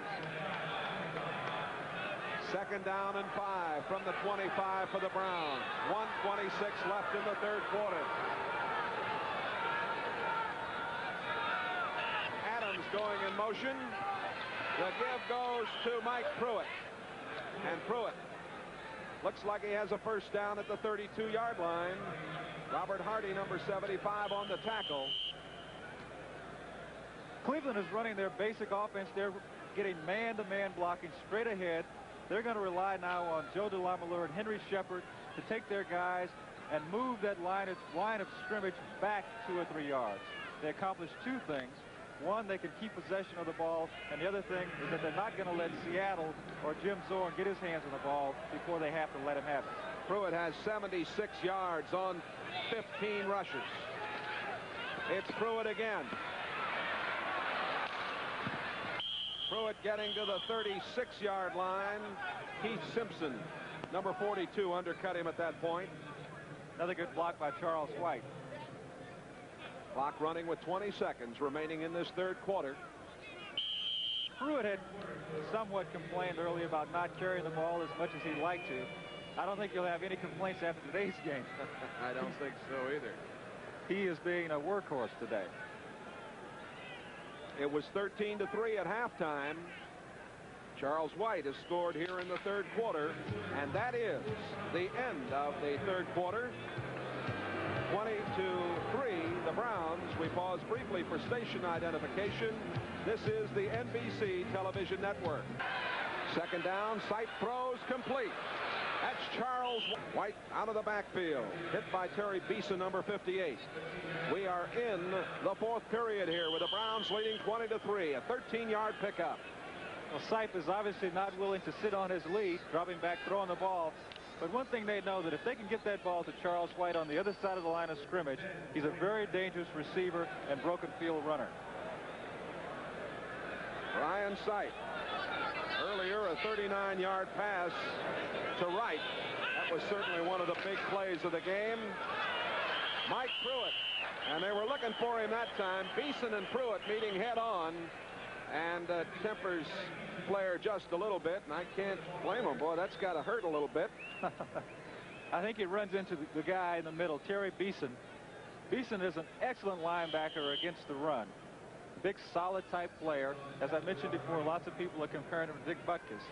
Second down and 5 from the 25 for the Browns. 1:26 left in the third quarter. Adams going in motion. The give goes to Mike Pruitt. And Pruitt looks like he has a first down at the 32-yard line. Robert Hardy, number 75, on the tackle. Cleveland is running their basic offense. They're getting man-to-man blocking straight ahead. They're going to rely now on Joe DeLamielleure and Henry Shepard to take their guys and move that line of scrimmage back 2 or 3 yards. They accomplish 2 things. One, they can keep possession of the ball, and the other thing is that they're not going to let Seattle or Jim Zorn get his hands on the ball before they have to let him have it. Pruitt has 76 yards on 15 rushes. It's Pruitt again. Pruitt getting to the 36-yard line. Keith Simpson, number 42, undercut him at that point. Another good block by Charles White. Clock running with 20 seconds remaining in this third quarter. Pruitt had somewhat complained earlier about not carrying the ball as much as he'd like to. I don't think he'll have any complaints after today's game. I don't think so either. He is being a workhorse today. It was 13-3 at halftime. Charles White has scored here in the third quarter, and that is the end of the third quarter. 20-3, the Browns. We pause briefly for station identification. This is the NBC television network. Second down, Sight throws complete. That's Charles White out of the backfield, hit by Terry Beeson, number 58. We are in the fourth period here with the Browns leading 20-3, a 13-yard pickup. Well, Sipe is obviously not willing to sit on his lead, dropping back, throwing the ball. But one thing they know, that if they can get that ball to Charles White on the other side of the line of scrimmage, he's a very dangerous receiver and broken field runner. Ryan Sipe. Earlier, a 39-yard pass to Wright. That was certainly one of the big plays of the game. Mike Pruitt. And they were looking for him that time. Beeson and Pruitt meeting head on. And tempers player just a little bit, and I can't blame him. Boy, that's got to hurt a little bit. I think it runs into the guy in the middle, Terry Beeson. Beeson is an excellent linebacker against the run. Big, solid type player. As I mentioned before, lots of people are comparing him to Dick Butkus.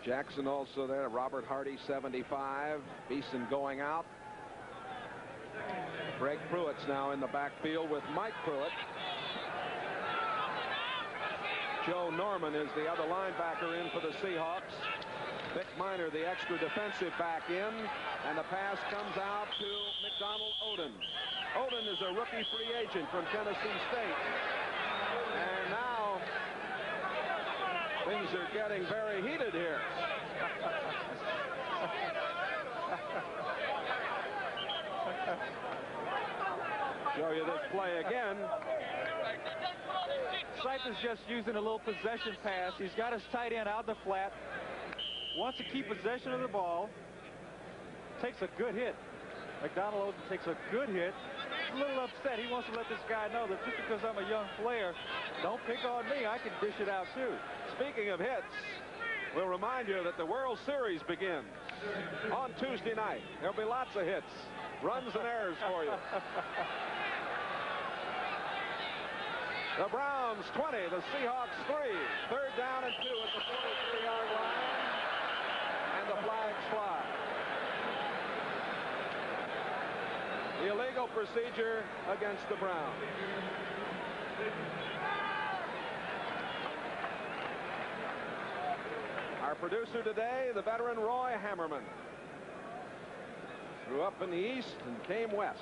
Jackson also there. Robert Hardy, 75. Beeson going out. Greg Pruitt's now in the backfield with Mike Pruitt. Joe Norman is the other linebacker in for the Seahawks. Vic Minor, the extra defensive back in, and the pass comes out to McDonald Odin. Odin is a rookie free agent from Tennessee State. And now things are getting very heated here. Show you this play again. Sipe is just using a little possession pass. He's got his tight end out the flat. Wants to keep possession of the ball. Takes a good hit. McDonald Odin takes a good hit. He's a little upset. He wants to let this guy know that just because I'm a young player, don't pick on me. I can dish it out too. Speaking of hits, we'll remind you that the World Series begins on Tuesday night. There'll be lots of hits, runs and errors for you. The Browns 20, the Seahawks 3. Third down and 2 at the 43-yard line. And the flags fly. The illegal procedure against the Browns. Our producer today, the veteran Roy Hammerman. Grew up in the East and came west.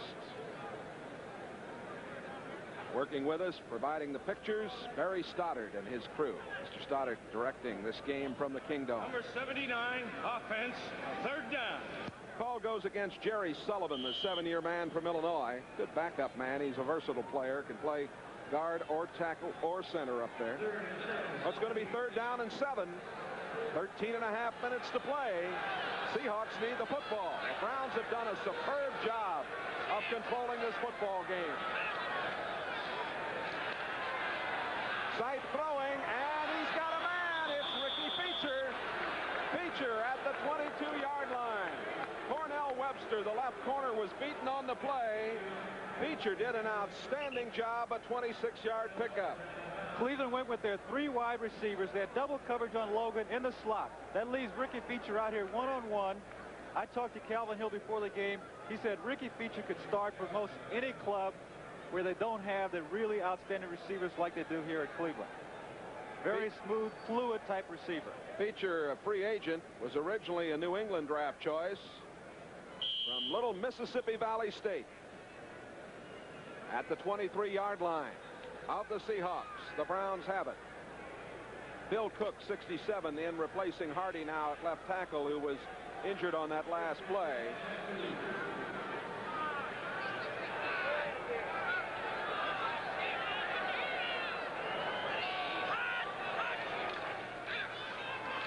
Working with us, providing the pictures, Barry Stoddard and his crew. Mr. Stoddard directing this game from the Kingdome. Number 79, offense, third down. Call goes against Jerry Sullivan, the 7-year man from Illinois. Good backup man. He's a versatile player. Can play guard or tackle or center up there. It's going to be third down and 7. 13 and a half minutes to play. Seahawks need the football. The Browns have done a superb job of controlling this football game. Sight throwing, and he's got a man. It's Ricky Feature. Feature at the 22-yard line. Cornell Webster, the left corner, was beaten on the play. Feature did an outstanding job, a 26-yard pickup. Cleveland went with their 3 wide receivers. They had double coverage on Logan in the slot. That leaves Ricky Feature out here one-on-one. I talked to Calvin Hill before the game. He said Ricky Feature could start for most any club where they don't have the really outstanding receivers like they do here at Cleveland. Very smooth, fluid type receiver. Feature, a free agent, was originally a New England draft choice from Little Mississippi Valley State. At the 23-yard line of the Seahawks, the Browns have it. Bill Cook, 67, in replacing Hardy now at left tackle, who was injured on that last play.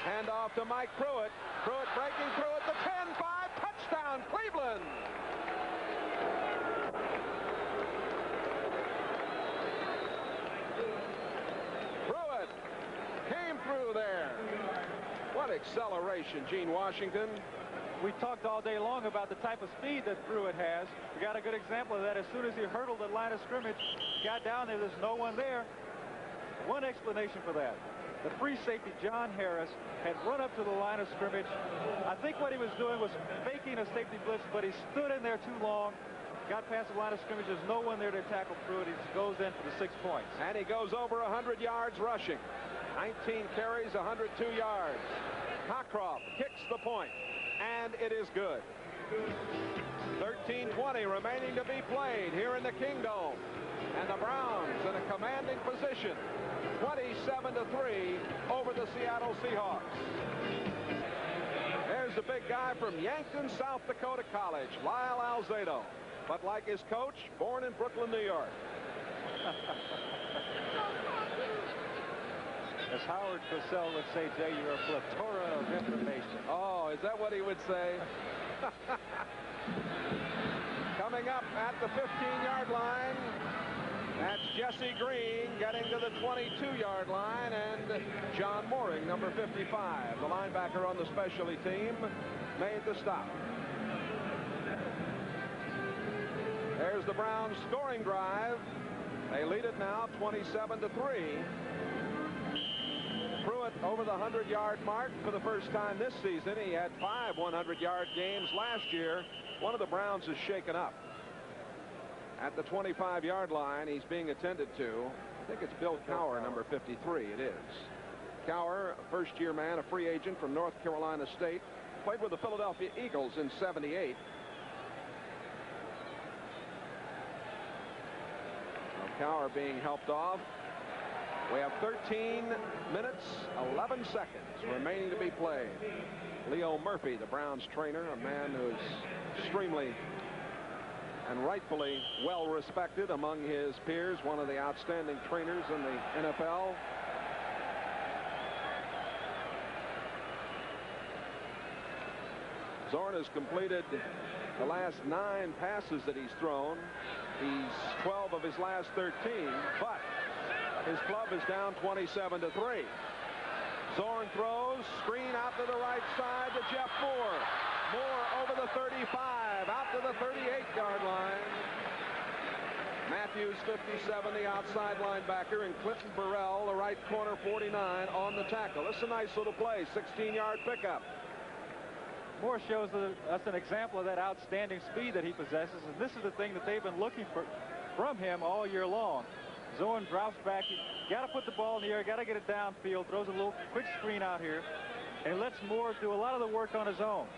Hand off to Mike Pruitt. Pruitt breaking through at the 10-5. Touchdown, Cleveland. What acceleration, Gene Washington. We talked all day long about the type of speed that Pruitt has. We got a good example of that. As soon as he hurdled the line of scrimmage, got down there, there's no one there. One explanation for that. The free safety, John Harris, had run up to the line of scrimmage. I think what he was doing was faking a safety blitz, but he stood in there too long, got past the line of scrimmage. There's no one there to tackle Pruitt. He goes in for the 6 points. And he goes over 100 yards rushing. 19 carries, 102 yards. Cockcroft kicks the point, and it is good. 13:20 remaining to be played here in the Kingdome. And the Browns in a commanding position, 27-3 over the Seattle Seahawks. There's the big guy from Yankton, South Dakota College, Lyle Alzado. But like his coach, born in Brooklyn, New York. As Howard Cosell would say, Jay, you're a plethora of information. Oh, is that what he would say? Coming up at the 15-yard line, that's Jesse Green getting to the 22-yard line, and John Mooring, number 55, the linebacker on the specialty team, made the stop. There's the Browns scoring drive. They lead it now 27-3. Pruitt over the 100-yard mark for the first time this season. He had 5 100-yard games last year. One of the Browns is shaken up. At the 25-yard line, he's being attended to. I think it's Bill Cowher, number 53. It is. Cowher, a first-year man, a free agent from North Carolina State. Played with the Philadelphia Eagles in '78. Cowher being helped off. We have 13 minutes, 11 seconds remaining to be played. Leo Murphy, the Browns trainer, a man who is extremely and rightfully well respected among his peers, one of the outstanding trainers in the NFL. Zorn has completed the last 9 passes that he's thrown. He's 12 of his last 13, but his club is down 27-3. Zorn throws, screen out to the right side to Jeff Moore. Moore over the 35, out to the 38-yard line. Matthews, 57, the outside linebacker, and Clinton Burrell, the right corner, 49, on the tackle. This is a nice little play, 16-yard pickup. Moore shows us an example of that outstanding speed that he possesses, and this is the thing that they've been looking for from him all year long. Zorn drops back. You got to put the ball in the air, got to get it downfield, throws a little quick screen out here, and lets Moore do a lot of the work on his own.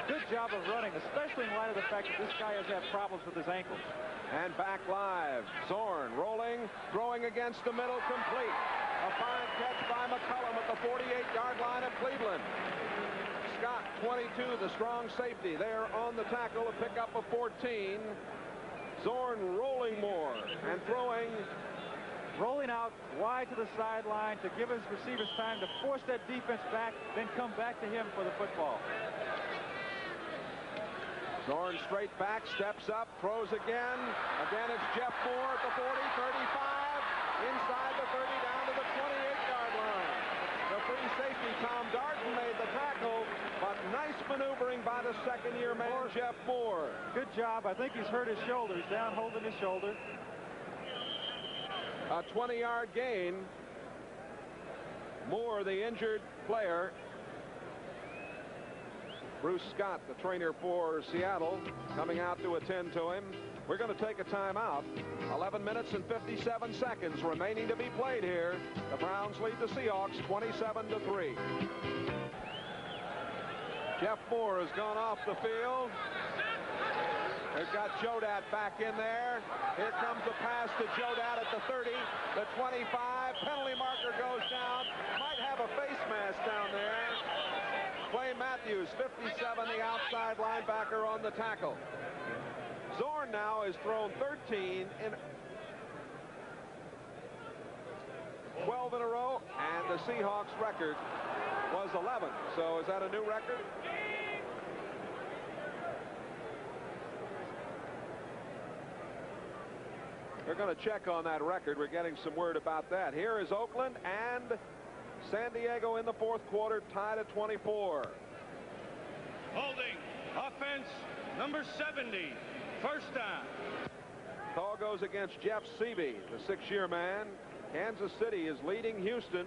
Good job of running, especially in light of the fact that this guy has had problems with his ankles. And back live. Zorn rolling, throwing against the middle, complete. A fine catch by McCullum at the 48-yard line of Cleveland. Scott, 22, the strong safety, there on the tackle, a pickup of 14. Zorn rolling more and throwing. Rolling out wide to the sideline to give his receivers time to force that defense back, then come back to him for the football. Zorn straight back, steps up, throws again. Again, it's Jeff Moore at the 40, 35, inside the 30, down to the 28-yard line. The free safety, Tom Darden, made the tackle, but nice maneuvering by the second-year man, Jeff Moore. Good job. I think he's hurt his shoulder. He's down holding his shoulder. A 20-yard gain. Moore, the injured player. Bruce Scott, the trainer for Seattle, coming out to attend to him. We're going to take a timeout. 11 minutes and 57 seconds remaining to be played here. The Browns lead the Seahawks 27-3. Jeff Moore has gone off the field. They've got Jodat back in there. Here comes the pass to Jodat at the 30, the 25. Penalty marker goes down. Might have a face mask down there. Clay Matthews, 57, the outside linebacker on the tackle. Zorn now has thrown 13 in 12 in a row, and the Seahawks record was 11. So is that a new record? We're going to check on that record. We're getting some word about that. Here is Oakland and San Diego in the fourth quarter tied at 24. Holding. Offense, number 70. First down. Call goes against Jeff Seavey, the 6-year man. Kansas City is leading Houston.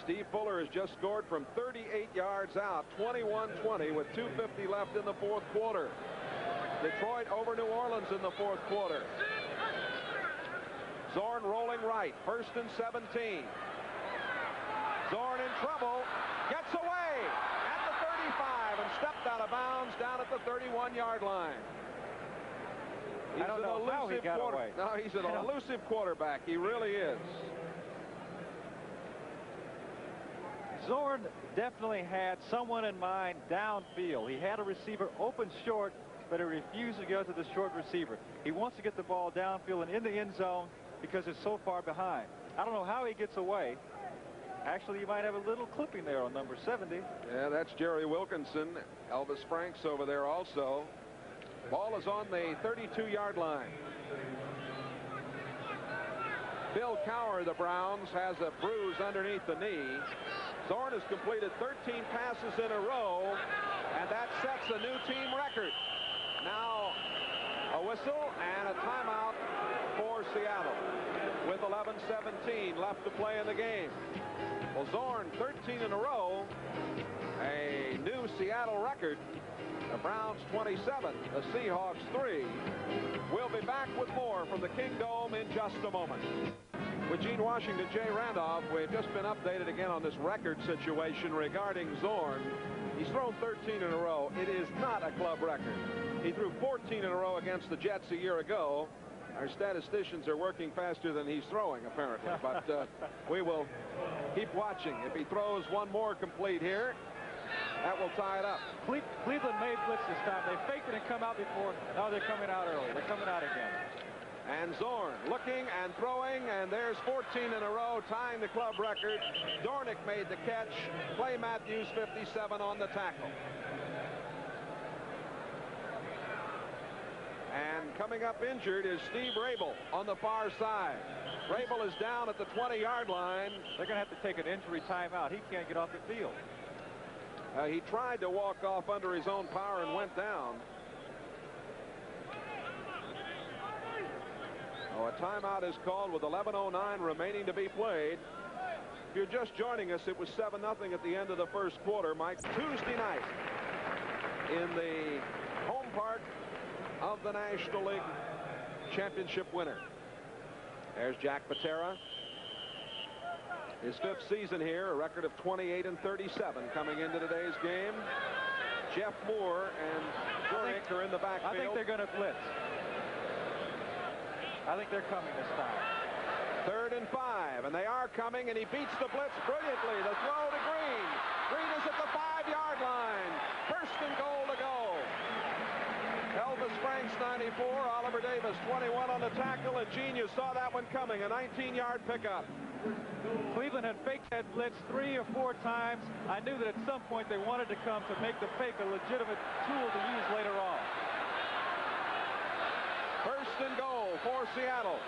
Steve Fuller has just scored from 38 yards out, 21-20 with 2:50 left in the fourth quarter. Detroit over New Orleans in the fourth quarter. Zorn rolling right, 1st and 17. Zorn in trouble, gets away at the 35 and stepped out of bounds down at the 31-yard line. I don't know how he got away. No, he's an elusive quarterback. He really is. Zorn definitely had someone in mind downfield. He had a receiver open short, but he refused to go to the short receiver. He wants to get the ball downfield and in the end zone because it's so far behind. I don't know how he gets away. Actually, you might have a little clipping there on number 70. Yeah, that's Jerry Wilkinson. Elvis Franks over there also. Ball is on the 32-yard line. Bill Cowher, the Browns, has a bruise underneath the knee. Zorn has completed 13 passes in a row, and that sets a new team record. Now a whistle and a timeout for Seattle with 11:17 left to play in the game. Well, Zorn 13 in a row, a new Seattle record. The Browns 27, the Seahawks 3. We'll be back with more from the Kingdome in just a moment. With Gene Washington, Jay Randolph, we've just been updated again on this record situation regarding Zorn. He's thrown 13 in a row. It is not a club record. He threw 14 in a row against the Jets a year ago. Our statisticians are working faster than he's throwing, apparently. But we will keep watching. If he throws one more complete here, that will tie it up. Cleveland may blitz this time. They faked it and come out before. No, they're coming out early. They're coming out again. And Zorn looking and throwing, and there's 14 in a row, tying the club record. Dornick made the catch. Clay Matthews, 57, on the tackle. And coming up injured is Steve Rabel on the far side. Rabel is down at the 20-yard line. They're going to have to take an injury timeout. He can't get off the field. He tried to walk off under his own power and went down. Oh, a timeout is called with 11:09 remaining to be played. If you're just joining us, it was 7-0 at the end of the first quarter. Mike, Tuesday night in the home park of the National League championship winner. There's Jack Patera. His 5th season here, a record of 28-37 coming into today's game. Jeff Moore and Dornick are in the backfield. I think they're going to blitz. I think they're coming this time. 3rd and 5, and they are coming, and he beats the blitz brilliantly. The throw to Green. Green is at the 5-yard line. 1st and goal to go. Elvis Franks, 94. Oliver Davis, 21 on the tackle, and Gene, you saw that one coming. A 19-yard pickup. Cleveland had faked that blitz 3 or 4 times. I knew that at some point they wanted to come to make the fake a legitimate tool to use later on. 1st and goal for Seattle.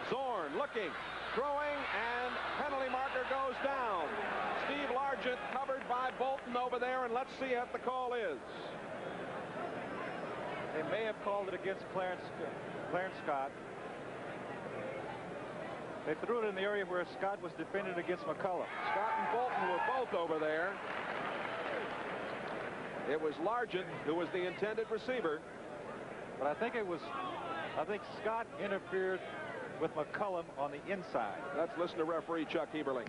Zorn looking, throwing, and penalty marker goes down. Steve Largent covered by Bolton over there, and let's see what the call is. They may have called it against Clarence Scott. They threw it in the area where Scott was defended against McCullough. Scott and Bolton were both over there. It was Largent who was the intended receiver. But I think Scott interfered with McCullum on the inside. Let's listen to referee Chuck Eberle.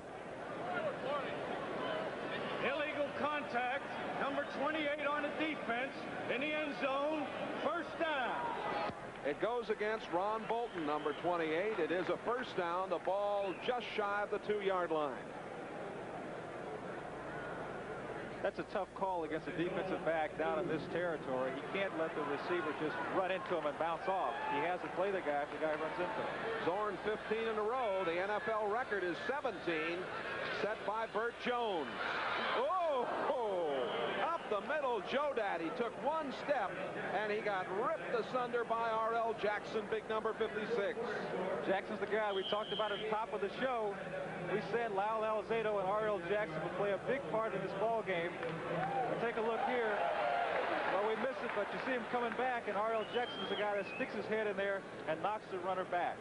Illegal contact. Number 28 on the defense in the end zone. First down. It goes against Ron Bolton, number 28. It is a first down. The ball just shy of the 2-yard line. That's a tough call against a defensive back down in this territory. He can't let the receiver just run into him and bounce off. He has to play the guy if the guy runs into him. Zorn 15 in a row. The NFL record is 17, set by Burt Jones. Oh, up the middle. Joe Daddy took one step, and he got ripped asunder by R.L. Jackson, big number 56. Jackson's the guy we talked about at the top of the show. We said Lyle Alzado and R.L. Jackson would play a big part in this ball game. Take a look here. Well, we miss it, but you see him coming back, and R.L. Jackson is the guy that sticks his head in there and knocks the runner back.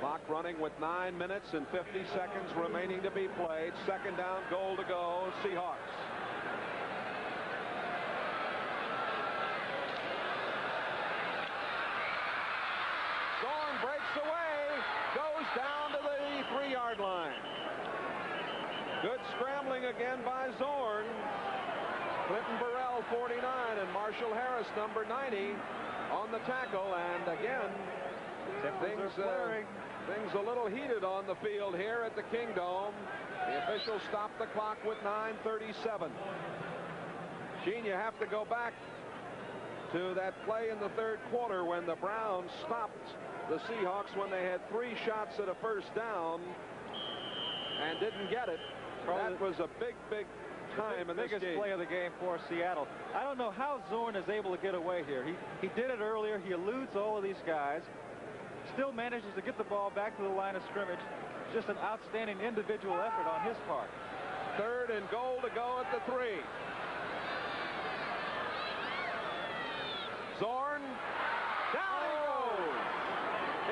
Clock running with 9 minutes and 50 seconds remaining to be played. Second down, goal to go, Seahawks. Zorn breaks away, goes down to the 3-yard line. Good scrambling again by Zorn. Clinton Burrell, 49, and Marshall Harris, number 90, on the tackle. And again, things a little heated on the field here at the Kingdome. The officials stopped the clock with 9:37. Gene, you have to go back to that play in the third quarter when the Browns stopped the Seahawks when they had 3 shots at a first down and didn't get it. That was a big time in this game. Biggest play of the game for Seattle. I don't know how Zorn is able to get away here. He did it earlier. He eludes all of these guys. Still manages to get the ball back to the line of scrimmage. Just an outstanding individual effort on his part. Third and goal to go at the 3. Zorn, down he goes.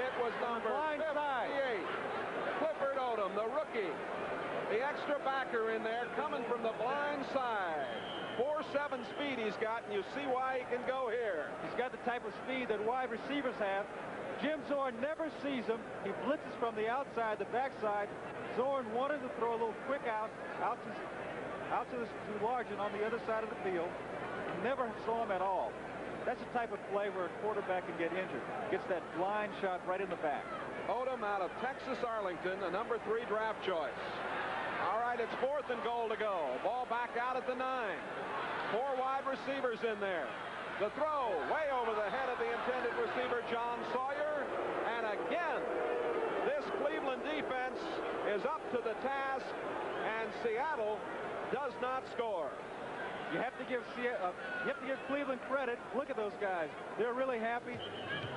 It was number 58. Clifford Odom, the rookie. The extra backer in there coming from the blind side. 4.7 speed he's got, and you see why he can go here. He's got the type of speed that wide receivers have. Jim Zorn never sees him. He blitzes from the outside, the backside. Zorn wanted to throw a little quick out to Largent on the other side of the field. Never saw him at all. That's the type of play where a quarterback can get injured. Gets that blind shot right in the back. Odom out of Texas Arlington, the number 3 draft choice. All right, it's 4th and goal to go. Ball back out at the 9. 4 wide receivers in there. The throw way over the head of the intended receiver, John Sawyer. And again, this Cleveland defense is up to the task, and Seattle does not score. You have to give Cleveland credit. Look at those guys. They're really happy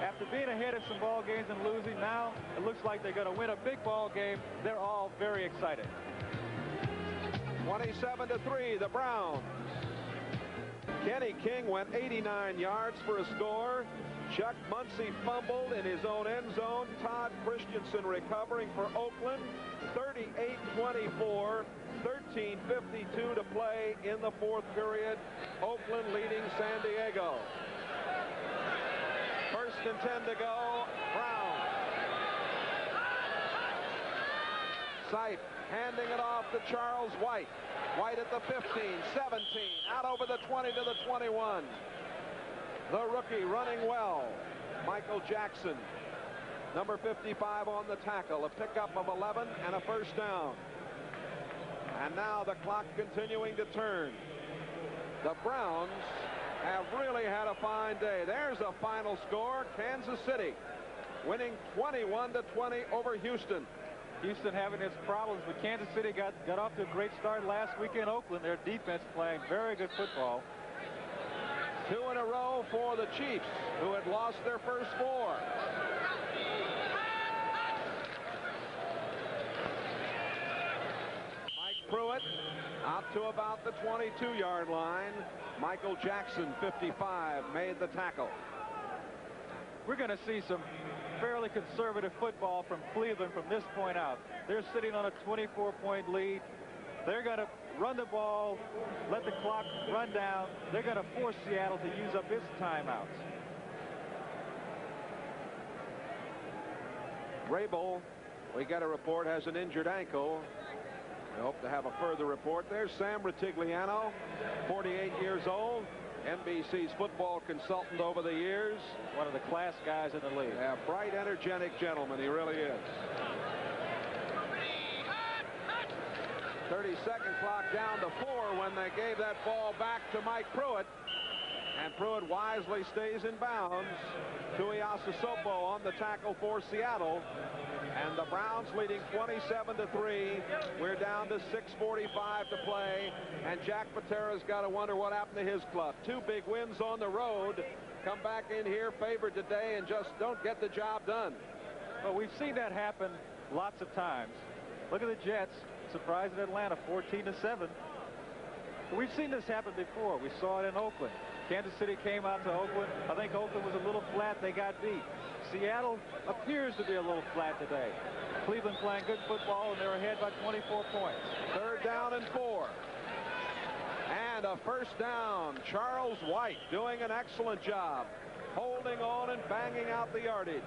after being ahead in some ball games and losing. Now it looks like they're going to win a big ball game. They're all very excited. 27-3, the Browns. Kenny King went 89 yards for a score. Chuck Muncy fumbled in his own end zone. Todd Christensen recovering for Oakland. 38-24. 13:52 to play in the 4th period. Oakland leading San Diego. 1st and 10 to go. Browns. Sipe handing it off to Charles White. White at the 15, 17, out over the 20 to the 21. The rookie running well. Michael Jackson, number 55 on the tackle. A pickup of 11 and a first down. And now the clock continuing to turn. The Browns have really had a fine day. There's a final score. Kansas City winning 21-20 over Houston. Houston having its problems, but Kansas City got off to a great start last week in Oakland. Their defense playing very good football. 2 in a row for the Chiefs, who had lost their first 4. Mike Pruitt out to about the 22-yard line. Michael Jackson, 55, made the tackle. We're going to see some fairly conservative football from Cleveland from this point out. They're sitting on a 24-point lead. They're going to run the ball, let the clock run down. They're going to force Seattle to use up its timeouts. Rabel, we got a report, has an injured ankle. We hope to have a further report. There's Sam Ritigliano, 48 years old. NBC's football consultant over the years. One of the class guys in the league. Yeah, bright, energetic gentleman. He really is. 30-second clock down to 4 when they gave that ball back to Mike Pruitt. And Pruitt wisely stays in bounds. Tuiasosopo on the tackle for Seattle. And the Browns leading 27-3. We're down to 6:45 to play. And Jack Patera's got to wonder what happened to his club. 2 big wins on the road. Come back in here favored today and just don't get the job done. Well, we've seen that happen lots of times. Look at the Jets. Surprised at Atlanta 14-7. We've seen this happen before. We saw it in Oakland. Kansas City came out to Oakland. I think Oakland was a little flat. They got beat. Seattle appears to be a little flat today. Cleveland playing good football, and they're ahead by 24 points. 3rd down and 4. And a 1st down. Charles White doing an excellent job, holding on and banging out the yardage.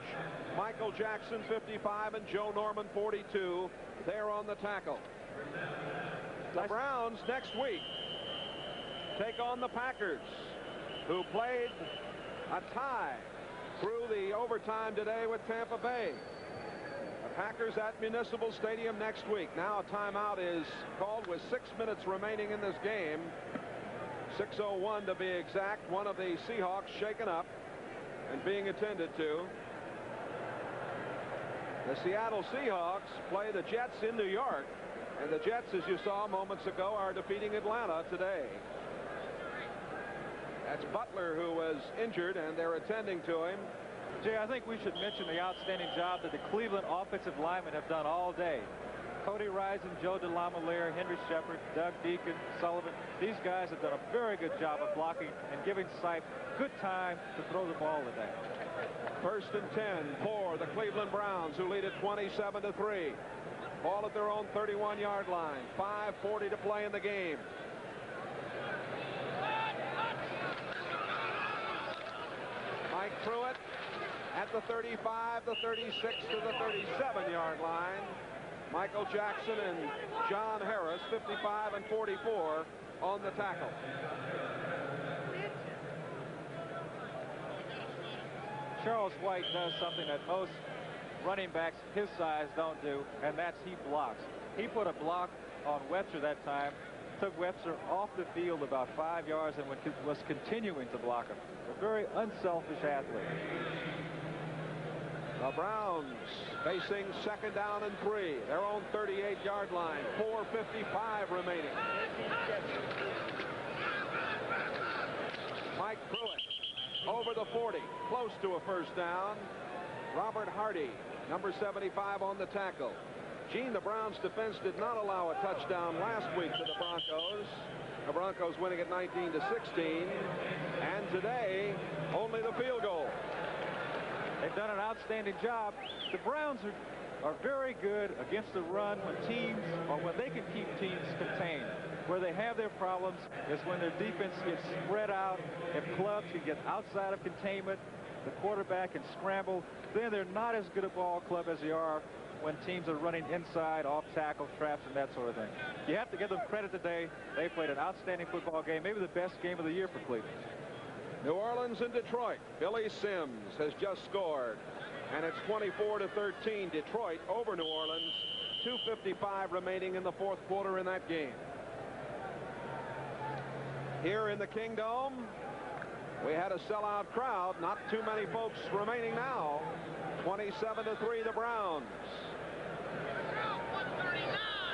Michael Jackson 55 and Joe Norman 42. They're on the tackle. The Browns next week take on the Packers, who played a tie through the overtime today with Tampa Bay. The Packers at Municipal Stadium next week. Now a timeout is called with 6 minutes remaining in this game. 6:01 to be exact. One of the Seahawks shaken up and being attended to. The Seattle Seahawks play the Jets in New York, and the Jets, as you saw moments ago, are defeating Atlanta today. That's Butler, who was injured, and they're attending to him. Jay, I think we should mention the outstanding job that the Cleveland offensive linemen have done all day. Cody Rison, Joe DeLamielleure, Henry Shepard, Doug Deacon, Sullivan. These guys have done a very good job of blocking and giving Sipe good time to throw the ball today. 1st and 10 for the Cleveland Browns, who lead at 27-3. Ball at their own 31-yard line. 5:40 to play in the game. Mike Pruitt at the 35, the 36 to the 37-yard line. Michael Jackson and John Harris, 55 and 44, on the tackle. Charles White does something that most running backs his size don't do, and that's he blocks. He put a block on Webster that time, took Webster off the field about 5 yards, and was continuing to block him. A very unselfish athlete. The Browns facing 2nd down and 3. Their own 38-yard line. 4:55 remaining. Mike Pruitt over the 40, close to a 1st down. Robert Hardy, number 75, on the tackle. Gene, the Browns defense did not allow a touchdown last week to the Broncos. The Broncos winning at 19-16, and today only the field goal. They've done an outstanding job. The Browns are very good against the run when teams, or when they can keep teams contained. Where they have their problems is when their defense gets spread out. If clubs can get outside of containment, the quarterback can scramble, then they're not as good a ball club as they are when teams are running inside, off tackle, traps, and that sort of thing. You have to give them credit today. They played an outstanding football game, maybe the best game of the year for Cleveland. New Orleans and Detroit. Billy Sims has just scored, and it's 24-13. Detroit over New Orleans. 2:55 remaining in the 4th quarter in that game. Here in the Kingdome, we had a sellout crowd. Not too many folks remaining now. 27-3 the Browns.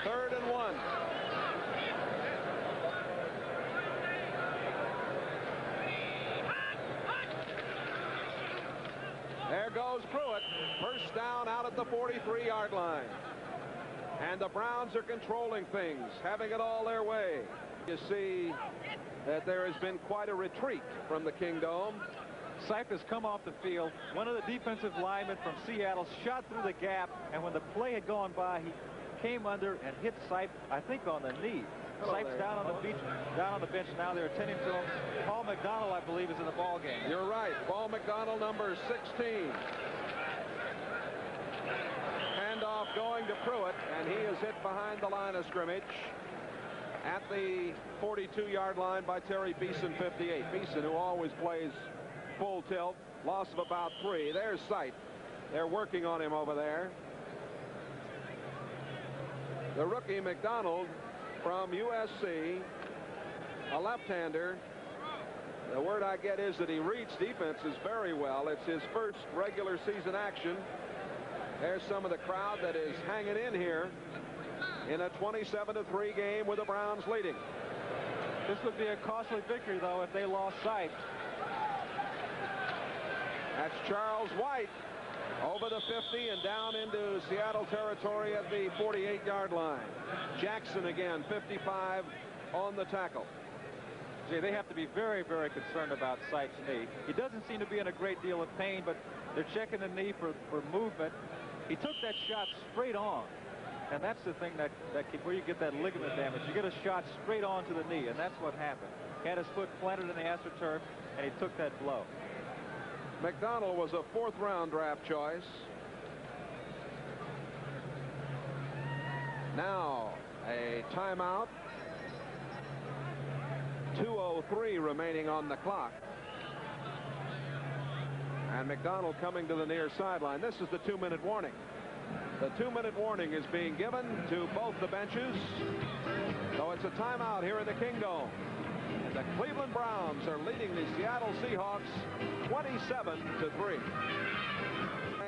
3rd and 1. There goes Pruitt. 1st down out at the 43-yard line. And the Browns are controlling things, having it all their way. You see that there has been quite a retreat from the Kingdome. Sipe has come off the field. One of the defensive linemen from Seattle shot through the gap, and when the play had gone by, he came under and hit Sipe, I think, on the knee. Sipe's down on the bench now. They're attending to him. Paul McDonald, I believe, is in the ball game. You're right. Paul McDonald, number 16. Handoff going to Pruitt, and he is hit behind the line of scrimmage at the 42-yard line by Terry Beeson, 58. Beeson, who always plays full tilt, loss of about 3. There's Sipe. They're working on him over there. The rookie McDonald from USC, a left-hander. The word I get is that he reads defenses very well. It's his first regular season action. There's some of the crowd that is hanging in here in a 27-3 game with the Browns leading. This would be a costly victory, though, if they lost sight. That's Charles White over the 50 and down into Seattle territory at the 48-yard line. Jackson again, 55 on the tackle. Gee, they have to be very, very concerned about Site's knee. He doesn't seem to be in a great deal of pain, but they're checking the knee for movement. He took that shot straight on. And that's the thing where you get that ligament damage. You get a shot straight onto the knee, and that's what happened. He had his foot planted in the AstroTurf, and he took that blow. McDonald was a 4th-round draft choice. Now a timeout. 2:03 remaining on the clock. And McDonald coming to the near sideline. This is the 2-minute warning. The 2-minute warning is being given to both the benches. So it's a timeout here in the Kingdome. And the Cleveland Browns are leading the Seattle Seahawks 27-3.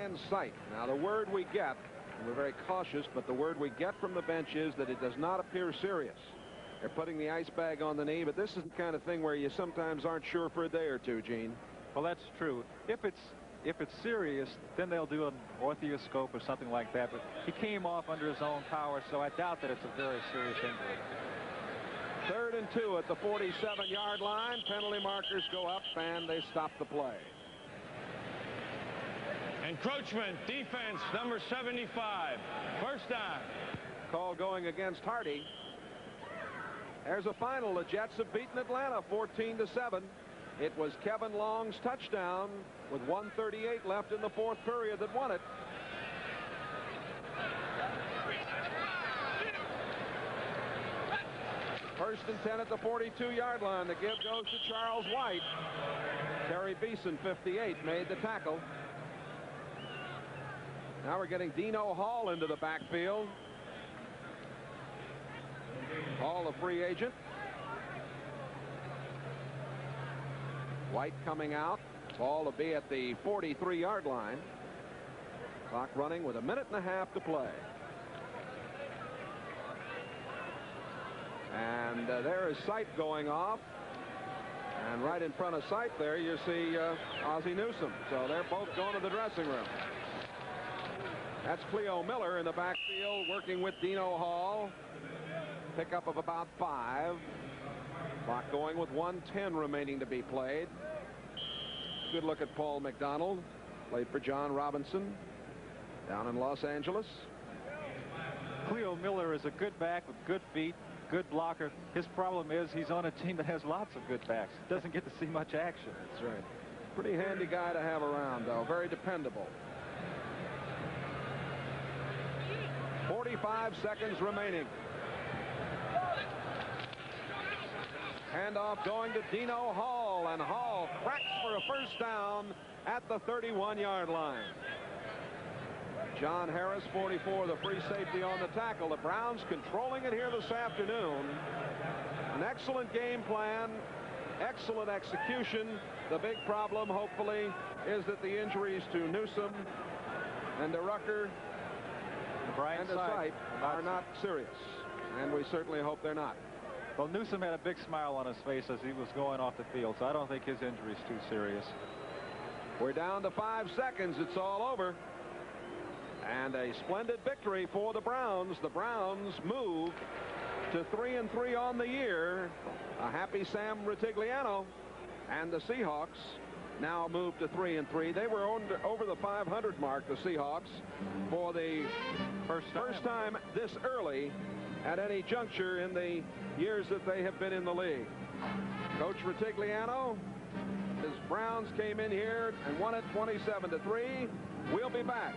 And sight. Now the word we get, and we're very cautious, but the word we get from the bench is that it does not appear serious. They're putting the ice bag on the knee, but this is the kind of thing where you sometimes aren't sure for a day or two, Gene. Well, that's true. If it's serious, then they'll do an orthioscope or something like that. But he came off under his own power, so I doubt that it's a very serious injury. 3rd and 2 at the 47-yard line. Penalty markers go up, and they stop the play. Encroachment, defense, number 75. First down. Call going against Hardy. There's a final. The Jets have beaten Atlanta 14-7. It was Kevin Long's touchdown with 1:38 left in the 4th period that won it. First and 10 at the 42-yard line. The give goes to Charles White. Terry Beeson, 58, made the tackle. Now we're getting Dino Hall into the backfield. Hall, a free agent. White coming out. Ball to be at the 43-yard line. Clock running with 1.5 minutes to play. And there is Sight going off. And right in front of Sight there you see Ozzie Newsome. So they're both going to the dressing room. That's Cleo Miller in the backfield working with Dino Hall. Pickup of about 5. Clock going with 1:10 remaining to be played. Good look at Paul McDonald. Played for John Robinson down in Los Angeles. Cleo Miller is a good back with good feet, good blocker. His problem is he's on a team that has lots of good backs. Doesn't get to see much action. That's right. Pretty handy guy to have around, though. Very dependable. 45 seconds remaining. Handoff going to Dino Hall, and Hall cracks for a first down at the 31-yard line. John Harris, 44, the free safety on the tackle. The Browns controlling it here this afternoon. An excellent game plan, excellent execution. The big problem, hopefully, is that the injuries to Newsome and to Rucker and to Sight are not serious, and we certainly hope they're not. Well, Newsome had a big smile on his face as he was going off the field, so I don't think his injury is too serious. We're down to 5 seconds. It's all over. And a splendid victory for the Browns. The Browns move to 3-3 on the year. A happy Sam Rutigliano. And the Seahawks now move to 3-3. They were over the 500 mark, the Seahawks, for the first time this early at any juncture in the years that they have been in the league. Coach Rutigliano, his Browns came in here and won it 27-3. We'll be back